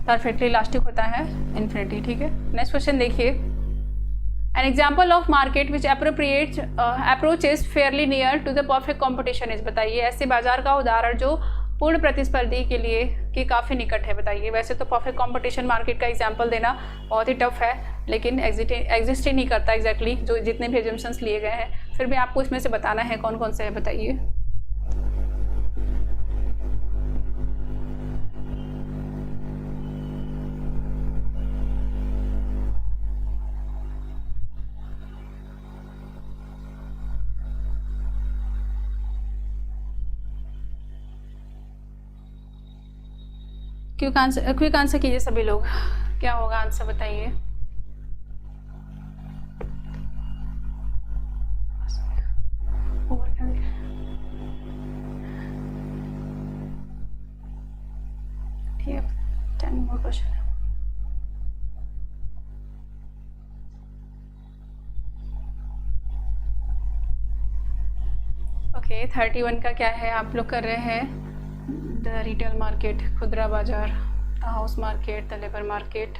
परफेक्टली इलास्टिक होता है इन्फिनिटी। ठीक है, नेक्स्ट क्वेश्चन देखिए। An example of market which approaches fairly near to the perfect competition is, बताइए ऐसे बाजार का उदाहरण जो पूर्ण प्रतिस्पर्धी के लिए कि काफ़ी निकट है। बताइए, वैसे तो परफेक्ट कंपटीशन मार्केट का एग्जांपल देना बहुत ही टफ है, लेकिन एग्जिस्ट ही नहीं करता एग्जैक्टली जो जितने भी एजम्पशंस लिए गए हैं। फिर भी आपको इसमें से बताना है कौन कौन से है, बताइए। क्विक आंसर कीजिए सभी लोग, क्या होगा आंसर बताइए। ठीक है, 10 more क्वेश्चन। ओके, 31 का क्या है? आप लोग कर रहे हैं द रिटेल मार्केट, खुदरा बाजार। The house market, the labour market.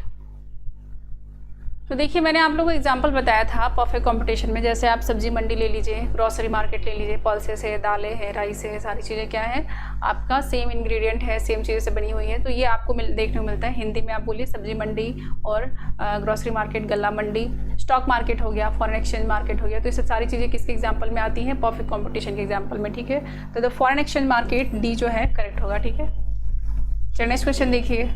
तो देखिए मैंने आप लोगों को एग्जांपल बताया था परफेक्ट कंपटीशन में, जैसे आप सब्जी मंडी ले लीजिए, ग्रोसरी मार्केट ले लीजिए, पल्सेस है, दालें है, राइस है, सारी चीज़ें क्या है आपका सेम इंग्रेडिएंट है, सेम चीज़ों से बनी हुई है। तो ये आपको देखने को मिलता है। हिंदी में आप बोलिए सब्जी मंडी और ग्रोसरी मार्केट, गल्ला मंडी। स्टॉक मार्केट हो गया, फॉरेन एक्सचेंज मार्केट हो गया। तो ये सब सारी चीज़ें किसके एग्जाम्पल में आती हैं? परफेक्ट कॉम्पिटिशन के एग्जाम्पल में, ठीक है। तो the foreign exchange market, D जो है करेक्ट होगा, ठीक है। चलिए नेक्स्ट क्वेश्चन देखिए।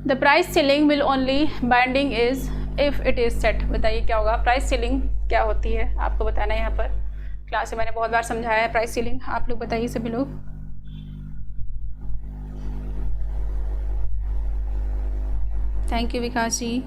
The price ceiling will only binding is if it is set. बताइए क्या होगा? प्राइस सीलिंग क्या होती है आपको बताना है। यहाँ पर क्लास में मैंने बहुत बार समझाया है प्राइस सीलिंग, आप लोग बताइए सभी लोग। थैंक यू विकास जी।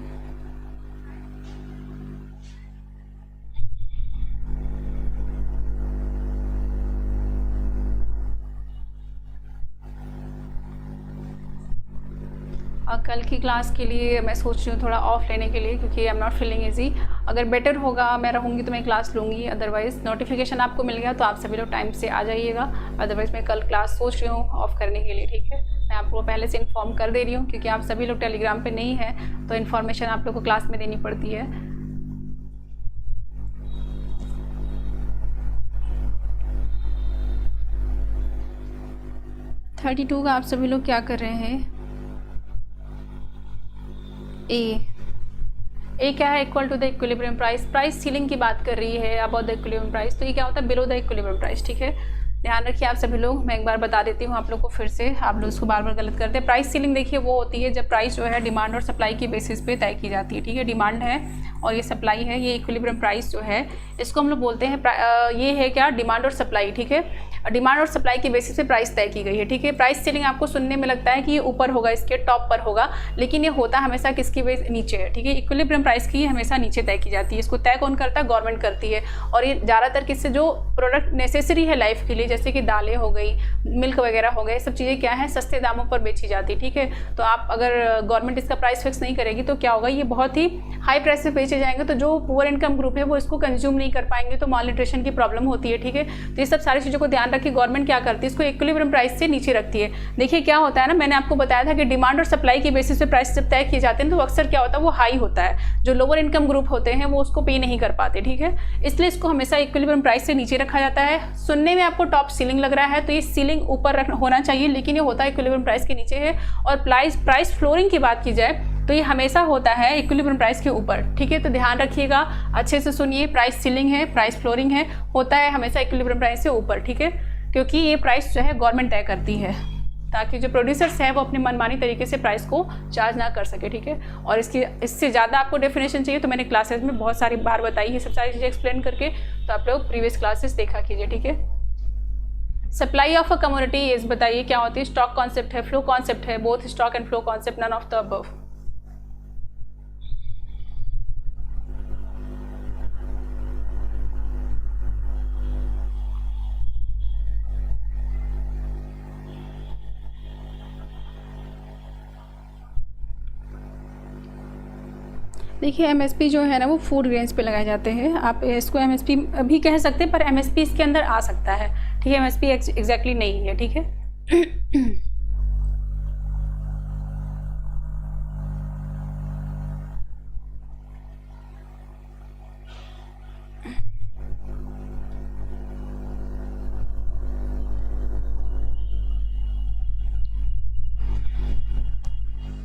और कल की क्लास के लिए मैं सोच रही हूँ थोड़ा ऑफ लेने के लिए, क्योंकि I am not feeling easy. अगर बेटर होगा मैं रहूँगी तो मैं क्लास लूँगी, अदरवाइज़ नोटिफिकेशन आपको मिल गया तो आप सभी लोग टाइम से आ जाइएगा। अदरवाइज़ मैं कल क्लास सोच रही हूँ ऑफ करने के लिए, ठीक है। मैं आपको पहले से इन्फॉर्म कर दे रही हूँ, क्योंकि आप सभी लोग टेलीग्राम पर नहीं हैं तो इन्फॉर्मेशन आप लोग को क्लास में देनी पड़ती है। थर्टी टू का आप सभी लोग क्या कर रहे हैं? ए क्या है? Equal to the equilibrium price. Price ceiling की बात कर रही है, अबाउट द इक्विलिब्रियम प्राइस। तो ये क्या होता है? बिलो द इक्विलिब्रियम प्राइस, ठीक है। ध्यान रखिए आप सभी लोग, मैं एक बार बता देती हूँ आप लोग को फिर से, आप लोग उसको बार बार गलत करते हैं। प्राइस सीलिंग देखिए वो होती है जब प्राइस जो है डिमांड और सप्लाई की बेसिस पे तय की जाती है, ठीक है। डिमांड है और ये सप्लाई है, ये इक्विलिब्रियम प्राइस जो है इसको हम लोग बोलते हैं ये है क्या? डिमांड और सप्लाई, ठीक है। डिमांड और सप्लाई की बेसिस पे प्राइस तय की गई है, ठीक है। प्राइस सीलिंग आपको सुनने में लगता है कि ये ऊपर होगा, इसके टॉप पर होगा, लेकिन ये होता हमेशा किसकी बेस? नीचे है, ठीक है। इक्विलिब्रियम प्राइस की हमेशा नीचे तय की जाती है। इसको तय कौन करता है? गवर्नमेंट करती है। और ये ज़्यादातर किससे? जो प्रोडक्ट नेसेसरी है लाइफ के लिए, जैसे कि दालें हो गई, मिल्क वगैरह हो गए, सब चीज़ें क्या है? सस्ते दामों पर बेची जाती है, ठीक है। तो आप अगर गवर्नमेंट इसका प्राइस फिक्स नहीं करेगी तो क्या होगा? ये बहुत ही हाई प्राइस पे बेचे जाएंगे, तो जो पुअर इनकम ग्रुप है वो इसको कंज्यूम नहीं कर पाएंगे, तो मालन्यूट्रिशन की प्रॉब्लम होती है, ठीक है। तो ये सब सारी चीज़ों को ध्यान रखिए। गवर्नमेंट क्या करती है? इसको इक्विलिब्रियम प्राइस से नीचे रखती है। देखिए क्या होता है ना, मैंने आपको बताया था कि डिमांड और सप्लाई की बेसिस पे प्राइस जब तय किए जाते हैं तो अक्सर क्या होता है? वो हाई होता है। जो लोअर इनकम ग्रुप होते हैं वो उसको पे नहीं कर पाते, ठीक है। इसलिए इसको हमेशा इक्विलिब्रियम प्राइस से नीचे रखा जाता है। सुनने में आपको टॉप सीलिंग लग रहा है, तो ये सीलिंग ऊपर होना चाहिए, लेकिन ये होता है इक्विलिब्रियम प्राइस के नीचे है। और प्राइस फ्लोरिंग की बात की जाए तो ये हमेशा होता है इक्विलिब्रियम प्राइस के ऊपर, ठीक है। तो ध्यान रखिएगा, अच्छे से सुनिए। प्राइस सीलिंग है, प्राइस फ्लोरिंग है, होता है हमेशा इक्विलिब्रियम प्राइस से ऊपर, ठीक है। क्योंकि ये प्राइस जो है गवर्नमेंट तय करती है, ताकि जो प्रोड्यूसर्स हैं वो अपनी मनमानी तरीके से प्राइस को चार्ज ना कर सके, ठीक है। और इससे ज़्यादा आपको डेफिनेशन चाहिए तो मैंने क्लासेस में बहुत सारी बार बताई है सब सारी चीज़ें एक्सप्लेन करके, तो आप लोग प्रीवियस क्लासेस देखा कीजिए, ठीक है। Supply of a commodity is, बताइए क्या होती है? स्टॉक कॉन्सेप्ट है, फ्लो कॉन्सेप्ट है, both stock and flow concept, none of the above. देखिए एमएसपी जो है ना वो फूड ग्रेन्स पे लगाए जाते हैं। आप इसको एमएसपी भी कह सकते हैं, पर एमएसपी इसके अंदर आ सकता है, ठीक है। एमएसपी एग्जैक्टली नहीं है, ठीक है।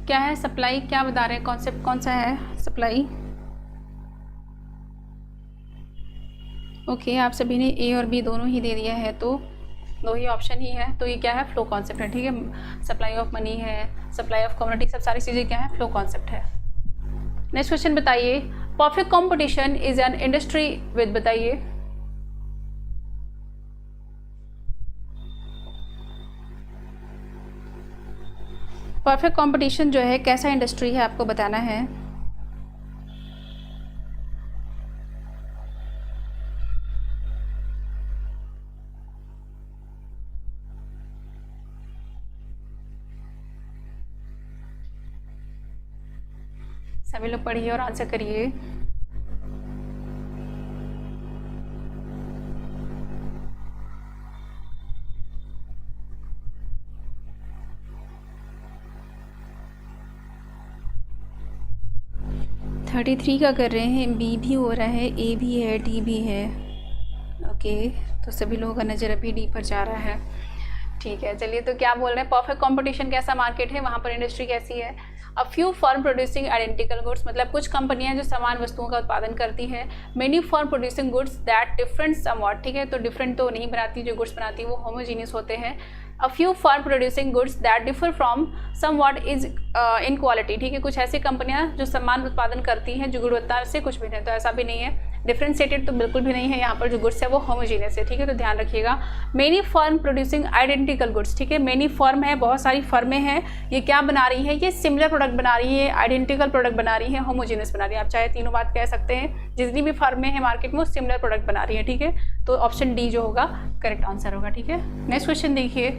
क्या है सप्लाई? क्या बता रहे हैं? कॉन्सेप्ट कौन सा है? सप्लाई। ओके, आप सभी ने ए और बी दोनों ही दे दिया है, तो दो ही ऑप्शन ही है। तो ये क्या है? फ्लो कॉन्सेप्ट है, ठीक है। सप्लाई ऑफ मनी है, सप्लाई ऑफ कम्युनिटी, सब सारी चीज़ें क्या है? फ्लो कॉन्सेप्ट है। नेक्स्ट क्वेश्चन बताइए। Perfect competition is an industry with, बताइए। परफेक्ट कंपटीशन जो है कैसा इंडस्ट्री है आपको बताना है। सभी लोग पढ़िए और आंसर करिए। 33 का कर रहे हैं, बी भी हो रहा है, ए भी है, डी भी है। ओके, तो सभी लोगों का नज़र अभी डी पर जा रहा है। ठीक है, चलिए, तो क्या बोल रहे हैं, परफेक्ट कंपटीशन कैसा मार्केट है, वहाँ पर इंडस्ट्री कैसी है। A few firm producing identical goods, मतलब कुछ कंपनियां जो समान वस्तुओं का उत्पादन करती है। Many firm producing goods that different somewhat, ठीक है, तो डिफरेंट तो नहीं बनाती, जो गुड्स बनाती है वो होमोजीनियस होते हैं। A few firm producing goods that differ from somewhat is in quality, ठीक है, कुछ ऐसी कंपनियां जो समान उत्पादन करती हैं जो गुणवत्ता से कुछ भी नहीं, तो ऐसा भी नहीं है। डिफरेंशिएटेड तो बिल्कुल भी नहीं है, यहाँ पर जो गुड्स है वो होमोजीनियस है, ठीक है, तो ध्यान रखिएगा। Many firm producing identical goods, ठीक है, मेनी फर्म है, बहुत सारी फर्में हैं, ये क्या बना रही है, ये सिमिलर प्रोडक्ट बना रही है, आइडेंटिकल प्रोडक्ट बना रही है, होमोजीनियस बना रही है। आप चाहे तीनों बात कह सकते हैं, जितनी भी फर्में हैं मार्केट में वो सिमिलर प्रोडक्ट बना रही है, ठीक है, तो ऑप्शन डी जो होगा करेक्ट आंसर होगा। ठीक है, नेक्स्ट क्वेश्चन देखिए।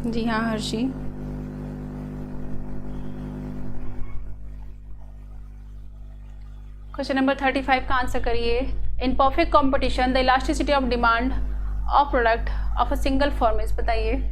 जी हाँ हर्षी, क्वेश्चन नंबर 35 का आंसर करिए। In perfect competition the elasticity of demand of product of a single firm is, बताइए।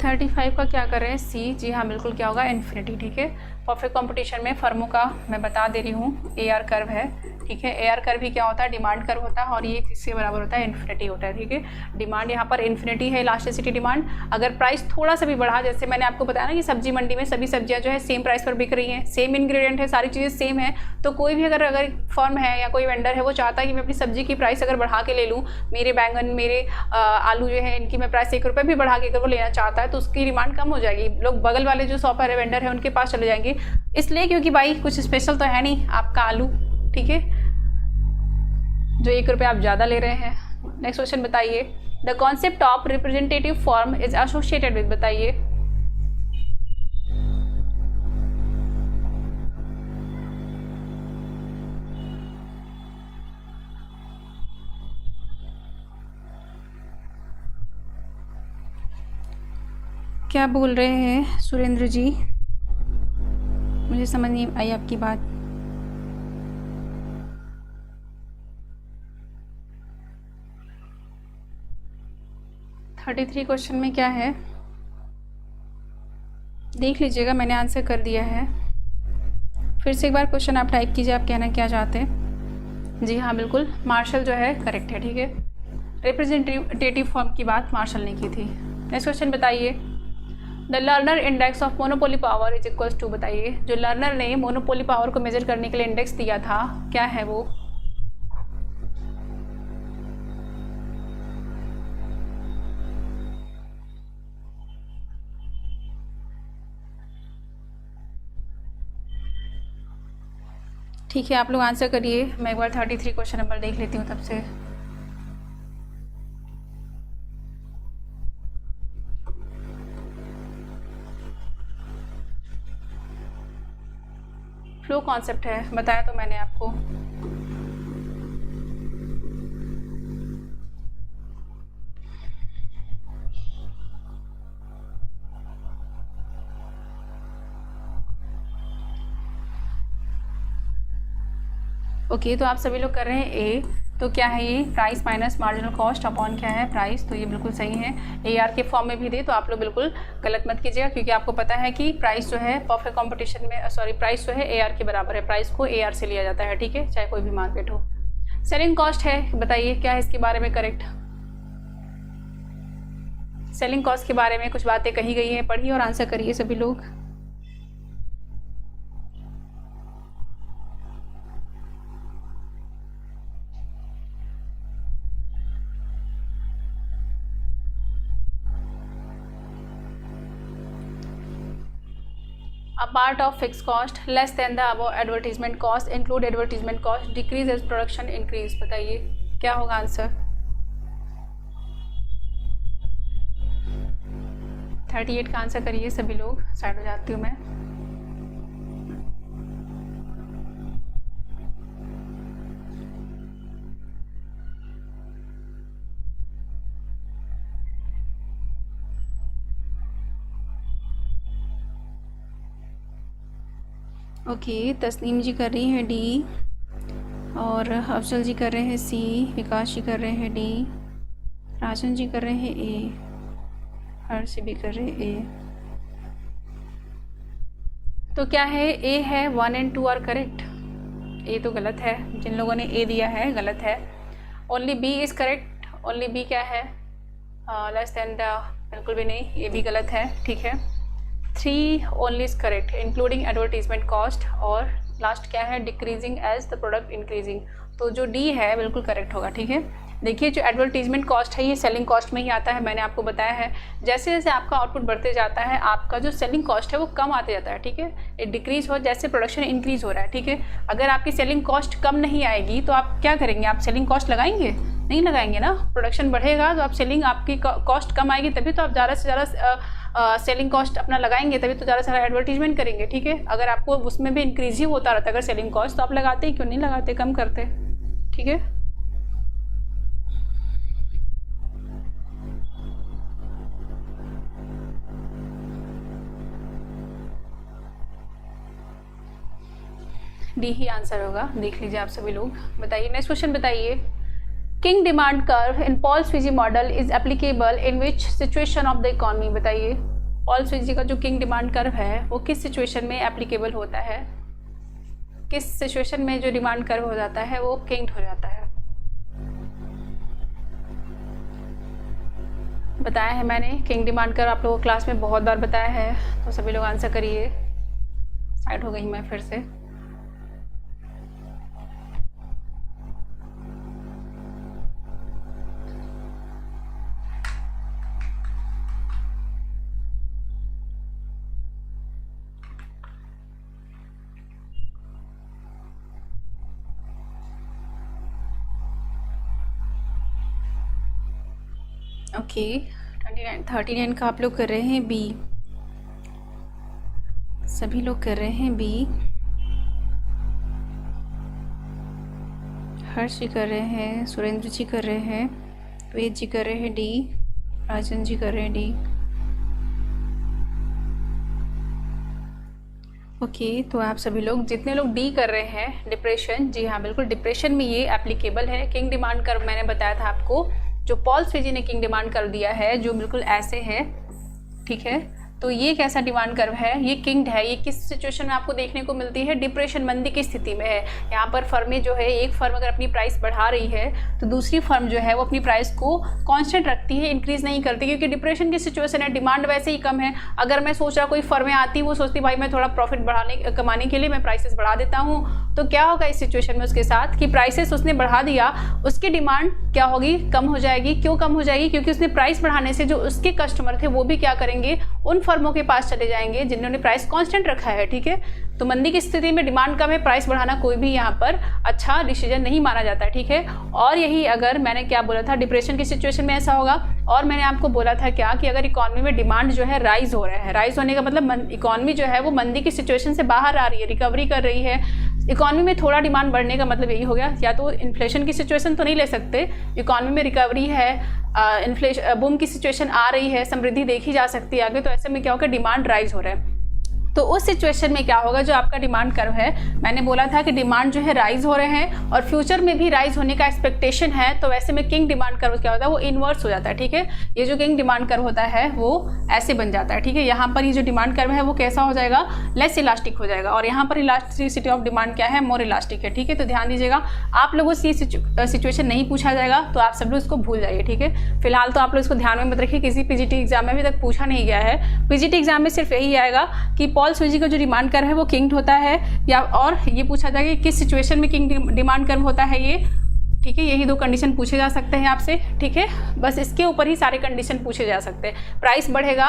थर्टी फाइव का क्या कर रहे हैं, सी, जी हाँ बिल्कुल, क्या होगा, इन्फिनिटी। ठीक है, परफेक्ट कंपटीशन में फर्मों का मैं बता दे रही हूँ, ए आर कर्व है, ठीक है, ए आर कर्व भी क्या होता है, डिमांड कर्व होता है, और ये किसके बराबर होता है, इन्फिनिटी होता है। ठीक है, डिमांड यहाँ पर इन्फिनिटी है, इलास्टिसिटी डिमांड। अगर प्राइस थोड़ा सा भी बढ़ा, जैसे मैंने आपको बताया ना कि सब्जी मंडी में सभी सब्जियाँ जो है सेम प्राइस पर बिक रही हैं, सेम इंग्रेडिएंट है, सारी चीज़ें सेम है, तो कोई भी अगर फर्म है या कोई वेंडर है वो चाहता है कि मैं अपनी सब्जी की प्राइस अगर बढ़ा के ले लूँ, मेरे बैंगन, मेरे आलू जो है इनकी मैं प्राइस 1 रुपये भी बढ़ा के अगर वो लेना चाहता है तो उसकी डिमांड कम हो जाएगी, लोग बगल वाले जो शॉप है, वेंडर है, उनके पास चले जाएंगे, इसलिए क्योंकि भाई कुछ स्पेशल तो है नहीं आपका आलू, ठीक है, जो 1 रुपये आप ज़्यादा ले रहे हैं। नेक्स्ट क्वेश्चन बताइए। The concept of representative form is associated with, बताइए। क्या बोल रहे हैं सुरेंद्र जी, मुझे समझ नहीं आई आपकी बात। थर्टी थ्री क्वेश्चन में क्या है देख लीजिएगा, मैंने आंसर कर दिया है। फिर से एक बार क्वेश्चन आप टाइप कीजिए, आप कहना क्या चाहते हैं। जी हाँ बिल्कुल, मार्शल जो है करेक्ट है। ठीक है, रिप्रेजेंटेटिव फॉर्म की बात मार्शल ने की थी। नेक्स्ट क्वेश्चन बताइए। The Lerner index of monopoly power is equals to, बताइए। जो लर्नर ने मोनोपोली पावर को मेजर करने के लिए इंडेक्स दिया था, क्या है वो। ठीक है, आप लोग आंसर करिए, मैं एक बार 33 क्वेश्चन नंबर देख लेती हूँ तब से। फ्लो कॉन्सेप्ट है, बताया तो मैंने आपको। ओके, तो आप सभी लोग कर रहे हैं ए, तो क्या है ये, price minus marginal cost upon क्या है, प्राइस, तो ये बिल्कुल सही है। ए आर के फॉर्म में भी दे तो आप लोग बिल्कुल गलत मत कीजिएगा, क्योंकि आपको पता है कि प्राइस जो है परफेक्ट कंपटीशन में, सॉरी, प्राइस जो है ए आर के बराबर है, प्राइस को ए आर से लिया जाता है, ठीक है, चाहे कोई भी मार्केट हो। सेलिंग कॉस्ट है, बताइए क्या है इसके बारे में करेक्ट। सेलिंग कॉस्ट के बारे में कुछ बातें कही गई हैं, पढ़िए और आंसर करिए सभी लोग। A part of fixed cost less than the above advertisement cost include advertisement cost decrease as production increase, बताइए क्या होगा आंसर। 38 का आंसर करिए सभी लोग, साइड हो जाती हूँ मैं। ओके, तस्नीम जी कर रही हैं डी, और अफजल जी कर रहे हैं सी, विकास जी कर रहे हैं डी, राजन जी कर रहे हैं ए, हर्ष भी कर रहे हैं ए। तो क्या है, ए है, 1 and 2 आर करेक्ट। ए तो गलत है, जिन लोगों ने ए दिया है गलत है। Only B is correct. Only B क्या है, लेस देन द, बिल्कुल भी नहीं, ये भी गलत है, ठीक है। 3 only is correct, including advertisement cost, और लास्ट क्या है, decreasing as the product increasing. तो जो डी है बिल्कुल करेक्ट होगा, ठीक है। देखिए जो एडवर्टीजमेंट कॉस्ट है ये सेलिंग कॉस्ट में ही आता है, मैंने आपको बताया है। जैसे जैसे आपका आउटपुट बढ़ते जाता है आपका जो सेलिंग कॉस्ट है वो कम आते जाता है, ठीक है। ये डिक्रीज हो जैसे प्रोडक्शन इंक्रीज हो रहा है, ठीक है। अगर आपकी सेलिंग कॉस्ट कम नहीं आएगी तो आप क्या करेंगे, आप सेलिंग कॉस्ट लगाएंगे, नहीं लगाएंगे ना। प्रोडक्शन बढ़ेगा तो आप सेलिंग, आपकी कॉस्ट कम आएगी तभी तो आप ज़्यादा से ज़्यादा सेलिंग कॉस्ट अपना लगाएंगे, तभी तो ज़्यादा से ज़्यादा एडवर्टीजमेंट करेंगे, ठीक है। अगर आपको उसमें भी इंक्रीज ही होता रहता अगर सेलिंग कॉस्ट, तो आप लगाते ही क्यों नहीं लगाते, कम करते, ठीक है। डी ही आंसर होगा, देख लीजिए आप सभी लोग। बताइए नेक्स्ट क्वेश्चन, बताइए kinked demand curve in Paul Sweezy model is applicable in which situation of the economy. बताइए पॉल-स्विजी का जो किंग डिमांड कर्व है वो किस सिचुएशन में एप्लीकेबल होता है, किस सिचुएशन में जो डिमांड कर्व हो जाता है वो किंग्ड हो जाता है। बताया है मैंने, किंग डिमांड कर्व आप लोगों को क्लास में बहुत बार बताया है, तो सभी लोग आंसर करिए। साइड हो गई मैं फिर से। ओके 39 का आप लोग कर रहे हैं बी, सभी लोग कर रहे हैं बी। हर्ष जी कर रहे हैं, सुरेंद्र जी कर रहे हैं, वेद जी कर रहे हैं डी, राजन जी कर रहे हैं डी। ओके तो आप सभी लोग, जितने लोग डी कर रहे हैं डिप्रेशन, जी हाँ बिल्कुल डिप्रेशन में ये एप्लीकेबल है। किंग डिमांड कर्व मैंने बताया था आपको, जो पॉल-स्विजी ने किंग डिमांड कर्व दिया है जो बिल्कुल ऐसे है, ठीक है। तो ये कैसा डिमांड कर्व है, ये किंग्ड है। ये किस सिचुएशन में आपको देखने को मिलती है, डिप्रेशन, मंदी की स्थिति में है। यहाँ पर फर्में जो है, एक फर्म अगर अपनी प्राइस बढ़ा रही है तो दूसरी फर्म जो है वो अपनी प्राइस को कांस्टेंट रखती है, इंक्रीज नहीं करती, क्योंकि डिप्रेशन की सिचुएशन है, डिमांड वैसे ही कम है। अगर मैं सोच रहा कोई फर्में आती, वो सोचती भाई मैं थोड़ा प्रॉफिट कमाने के लिए मैं प्राइसेस बढ़ा देता हूँ, तो क्या होगा इस सिचुएशन में उसके साथ कि प्राइसेस उसने बढ़ा दिया, उसकी डिमांड क्या होगी, कम हो जाएगी। क्यों कम हो जाएगी, क्योंकि उसने प्राइस बढ़ाने से जो उसके कस्टमर थे वो भी क्या करेंगे, उन फर्मों के पास चले जाएंगे जिन्होंने प्राइस कांस्टेंट रखा है, ठीक है। तो मंदी की स्थिति में डिमांड कम है, प्राइस बढ़ाना कोई भी यहाँ पर अच्छा डिसीजन नहीं माना जाता, ठीक है। और यही अगर मैंने क्या बोला था, डिप्रेशन की सिचुएशन में ऐसा होगा। और मैंने आपको बोला था क्या कि अगर इकोनॉमी में डिमांड जो है राइज हो रहा है, राइज होने का मतलब इकोनॉमी जो है वो मंदी की सिचुएशन से बाहर आ रही है, रिकवरी कर रही है। इकोनॉमी में थोड़ा डिमांड बढ़ने का मतलब यही हो गया, या तो इन्फ्लेशन की सिचुएशन तो नहीं ले सकते, इकोनॉमी में रिकवरी है, इन्फ्लेशन बूम की सिचुएशन आ रही है, समृद्धि देखी जा सकती है आगे, तो ऐसे में क्या होगा, डिमांड राइज हो रहा है। तो उस सिचुएशन में क्या होगा, जो आपका डिमांड कर्व है, मैंने बोला था कि डिमांड जो है राइज हो रहे हैं और फ्यूचर में भी राइज होने का एक्सपेक्टेशन है, तो वैसे में किंग डिमांड कर्व क्या होता है, वो इन्वर्स हो जाता है, ठीक है। ये जो किंग डिमांड कर्व होता है वो ऐसे बन जाता है, ठीक है। यहाँ पर ये जो डिमांड कर्व है वो कैसा हो जाएगा, लेस इलास्टिक हो जाएगा, और यहाँ पर इलास्टिसिटी ऑफ डिमांड क्या है, मोर इलास्टिक है, ठीक है। तो ध्यान दीजिएगा, आप लोगों से ये सिचुएशन नहीं पूछा जाएगा तो आप सब लोग इसको भूल जाइए, ठीक है। फिलहाल तो आप लोग इसको ध्यान में मत रखिए, किसी पीजीटी एग्जाम में अभी तक पूछा नहीं गया है। पीजीटी एग्जाम में सिर्फ यही आएगा कि पॉल-स्विजी का जो डिमांड कर्व है वो किंग्ड होता है, या और ये पूछा जाएगा कि किस सिचुएशन में किंग डिमांड कर्व होता है ये, ठीक है, यही 2 कंडीशन पूछे जा सकते हैं आपसे। ठीक है, बस इसके ऊपर ही सारे कंडीशन पूछे जा सकते हैं। प्राइस बढ़ेगा,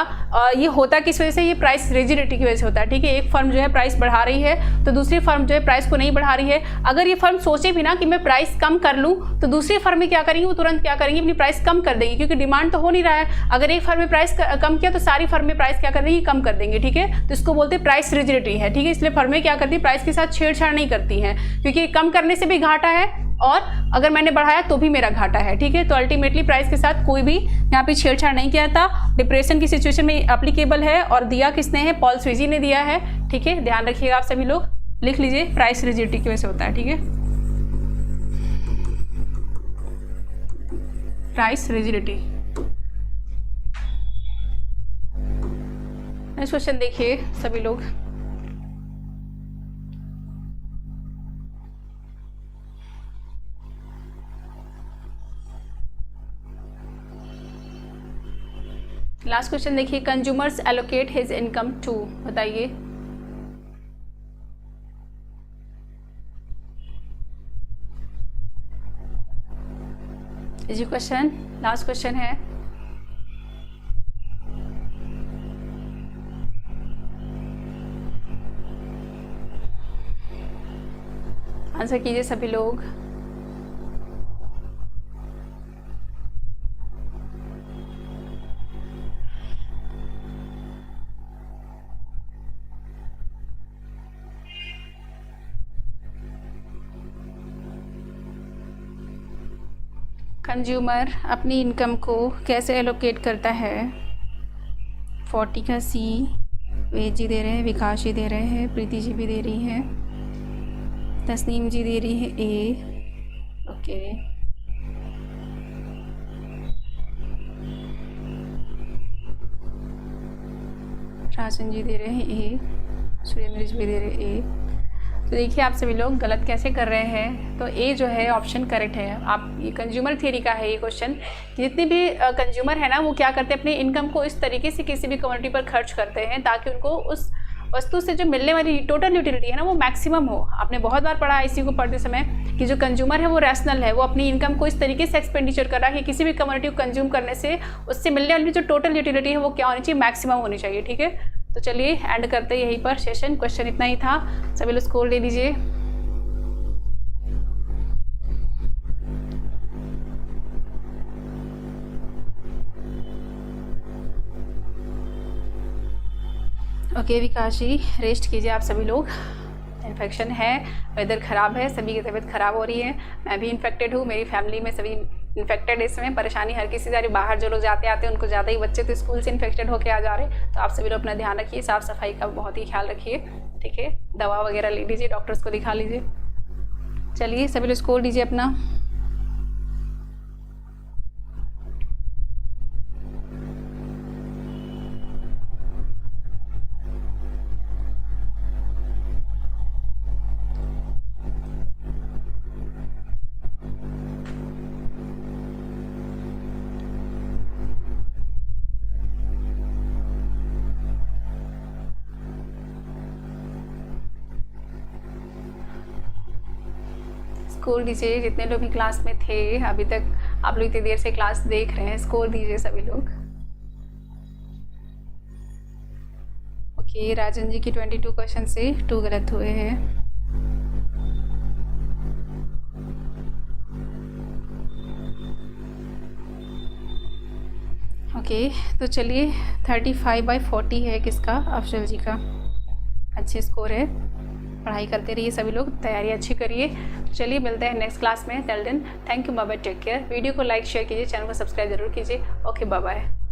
ये होता किस वजह से, ये प्राइस रिजिडिटी की वजह से होता है। ठीक है, एक फर्म जो है प्राइस बढ़ा रही है तो दूसरी फर्म जो है प्राइस को नहीं बढ़ा रही है। अगर ये फर्म सोचे भी ना कि मैं प्राइस कम कर लूँ, तो दूसरी फर्म में क्या करेंगी, वो तुरंत क्या करेंगी, अपनी प्राइस कम कर देंगी, क्योंकि डिमांड तो हो नहीं रहा है। अगर एक फर्म में प्राइस कम किया तो सारी फर्म में प्राइस क्या कर देंगी, कम कर देंगे। ठीक है, तो इसको बोलते हैं प्राइस रिजिडिटी है। ठीक है, इसलिए फर्में क्या करती है, प्राइस के साथ छेड़छाड़ नहीं करती हैं, क्योंकि कम करने से भी घाटा है और अगर मैंने बढ़ाया तो भी मेरा घाटा है। ठीक है, तो अल्टीमेटली प्राइस के साथ कोई भी यहाँ पे छेड़छाड़ नहीं किया था। डिप्रेशन की सिचुएशन में एप्लीकेबल है और दिया किसने है, पॉल स्वीजी ने दिया है। ठीक है, ध्यान रखिएगा आप सभी लोग, लिख लीजिए प्राइस रिजिडिटी की वजह से होता है। ठीक है, प्राइस रिजिडिटी। नेक्स्ट क्वेश्चन देखिए सभी लोग। लास्ट क्वेश्चन देखिए, consumers allocate his income to, बताइए। इजी क्वेश्चन, लास्ट क्वेश्चन है। आंसर कीजिए सभी लोग। कंज्यूमर अपनी इनकम को कैसे एलोकेट करता है। 40 का सी, वेद जी दे रहे हैं, विकास जी दे रहे हैं, प्रीति जी भी दे रही है, तस्नीम जी दे रही है ए, ओके, राजन जी दे रहे हैं ए, सुरेंद्र जी भी दे रहे हैं ए। तो देखिए आप सभी लोग गलत कैसे कर रहे हैं, तो ए जो है ऑप्शन करेक्ट है। आप ये कंज्यूमर थ्योरी का है ये क्वेश्चन। जितने भी कंज्यूमर है ना, वो क्या करते हैं, अपनी इनकम को इस तरीके से किसी भी कम्युनिटी पर खर्च करते हैं ताकि उनको उस वस्तु से जो मिलने वाली टोटल यूटिलिटी है ना, वो मैक्सिमम हो। आपने बहुत बार पढ़ा इसी को पढ़ते समय कि जो कंज्यूमर है वो रैशनल है, वो अपनी इनकम को इस तरीके से एक्सपेंडिचर कर रहा है कि किसी भी कम्युनिटी को कंज्यूम करने से उससे मिलने वाली जो टोटल यूटिलिटी है वो क्या होनी चाहिए, मैक्सिमम होनी चाहिए। ठीक है, तो चलिए एंड करते हैं यहीं पर सेशन। क्वेश्चन इतना ही था, सभी लोग स्कोर ले लीजिए। ओके विकास जी, रेस्ट कीजिए आप सभी लोग। इन्फेक्शन है, वेदर ख़राब है, सभी की तबीयत ख़राब हो रही है, मैं भी इन्फेक्टेड हूँ, मेरी फैमिली में सभी इन्फेक्टेड है। इसमें परेशानी हर किसी से, बाहर जो लोग जाते आते हैं उनको ज़्यादा ही, बच्चे तो स्कूल से इन्फेक्टेड होकर आ जा रहे हैं। तो आप सभी लोग अपना ध्यान रखिए, साफ़ सफाई का बहुत ही ख्याल रखिए। ठीक है, दवा वगैरह ले लीजिए, डॉक्टर्स को दिखा लीजिए। चलिए सभी लोग स्कोर लीजिए अपना। स्कोर दीजिए जितने लोग भी क्लास में थे अभी तक, आप लोग इतनी देर से क्लास देख रहे हैं, स्कोर दीजिए सभी लोग। ओके, राजन जी की 22 क्वेश्चन से 2 गलत हुए हैं। ओके, तो चलिए 35/40 है किसका, अफजल जी का। अच्छे स्कोर है, पढ़ाई करते रहिए सभी लोग, तैयारी अच्छी करिए। चलिए मिलते हैं नेक्स्ट क्लास में। Till then thank you, bye bye, take care. Video को लाइक शेयर कीजिए, चैनल को सब्सक्राइब जरूर कीजिए। Okay, bye bye.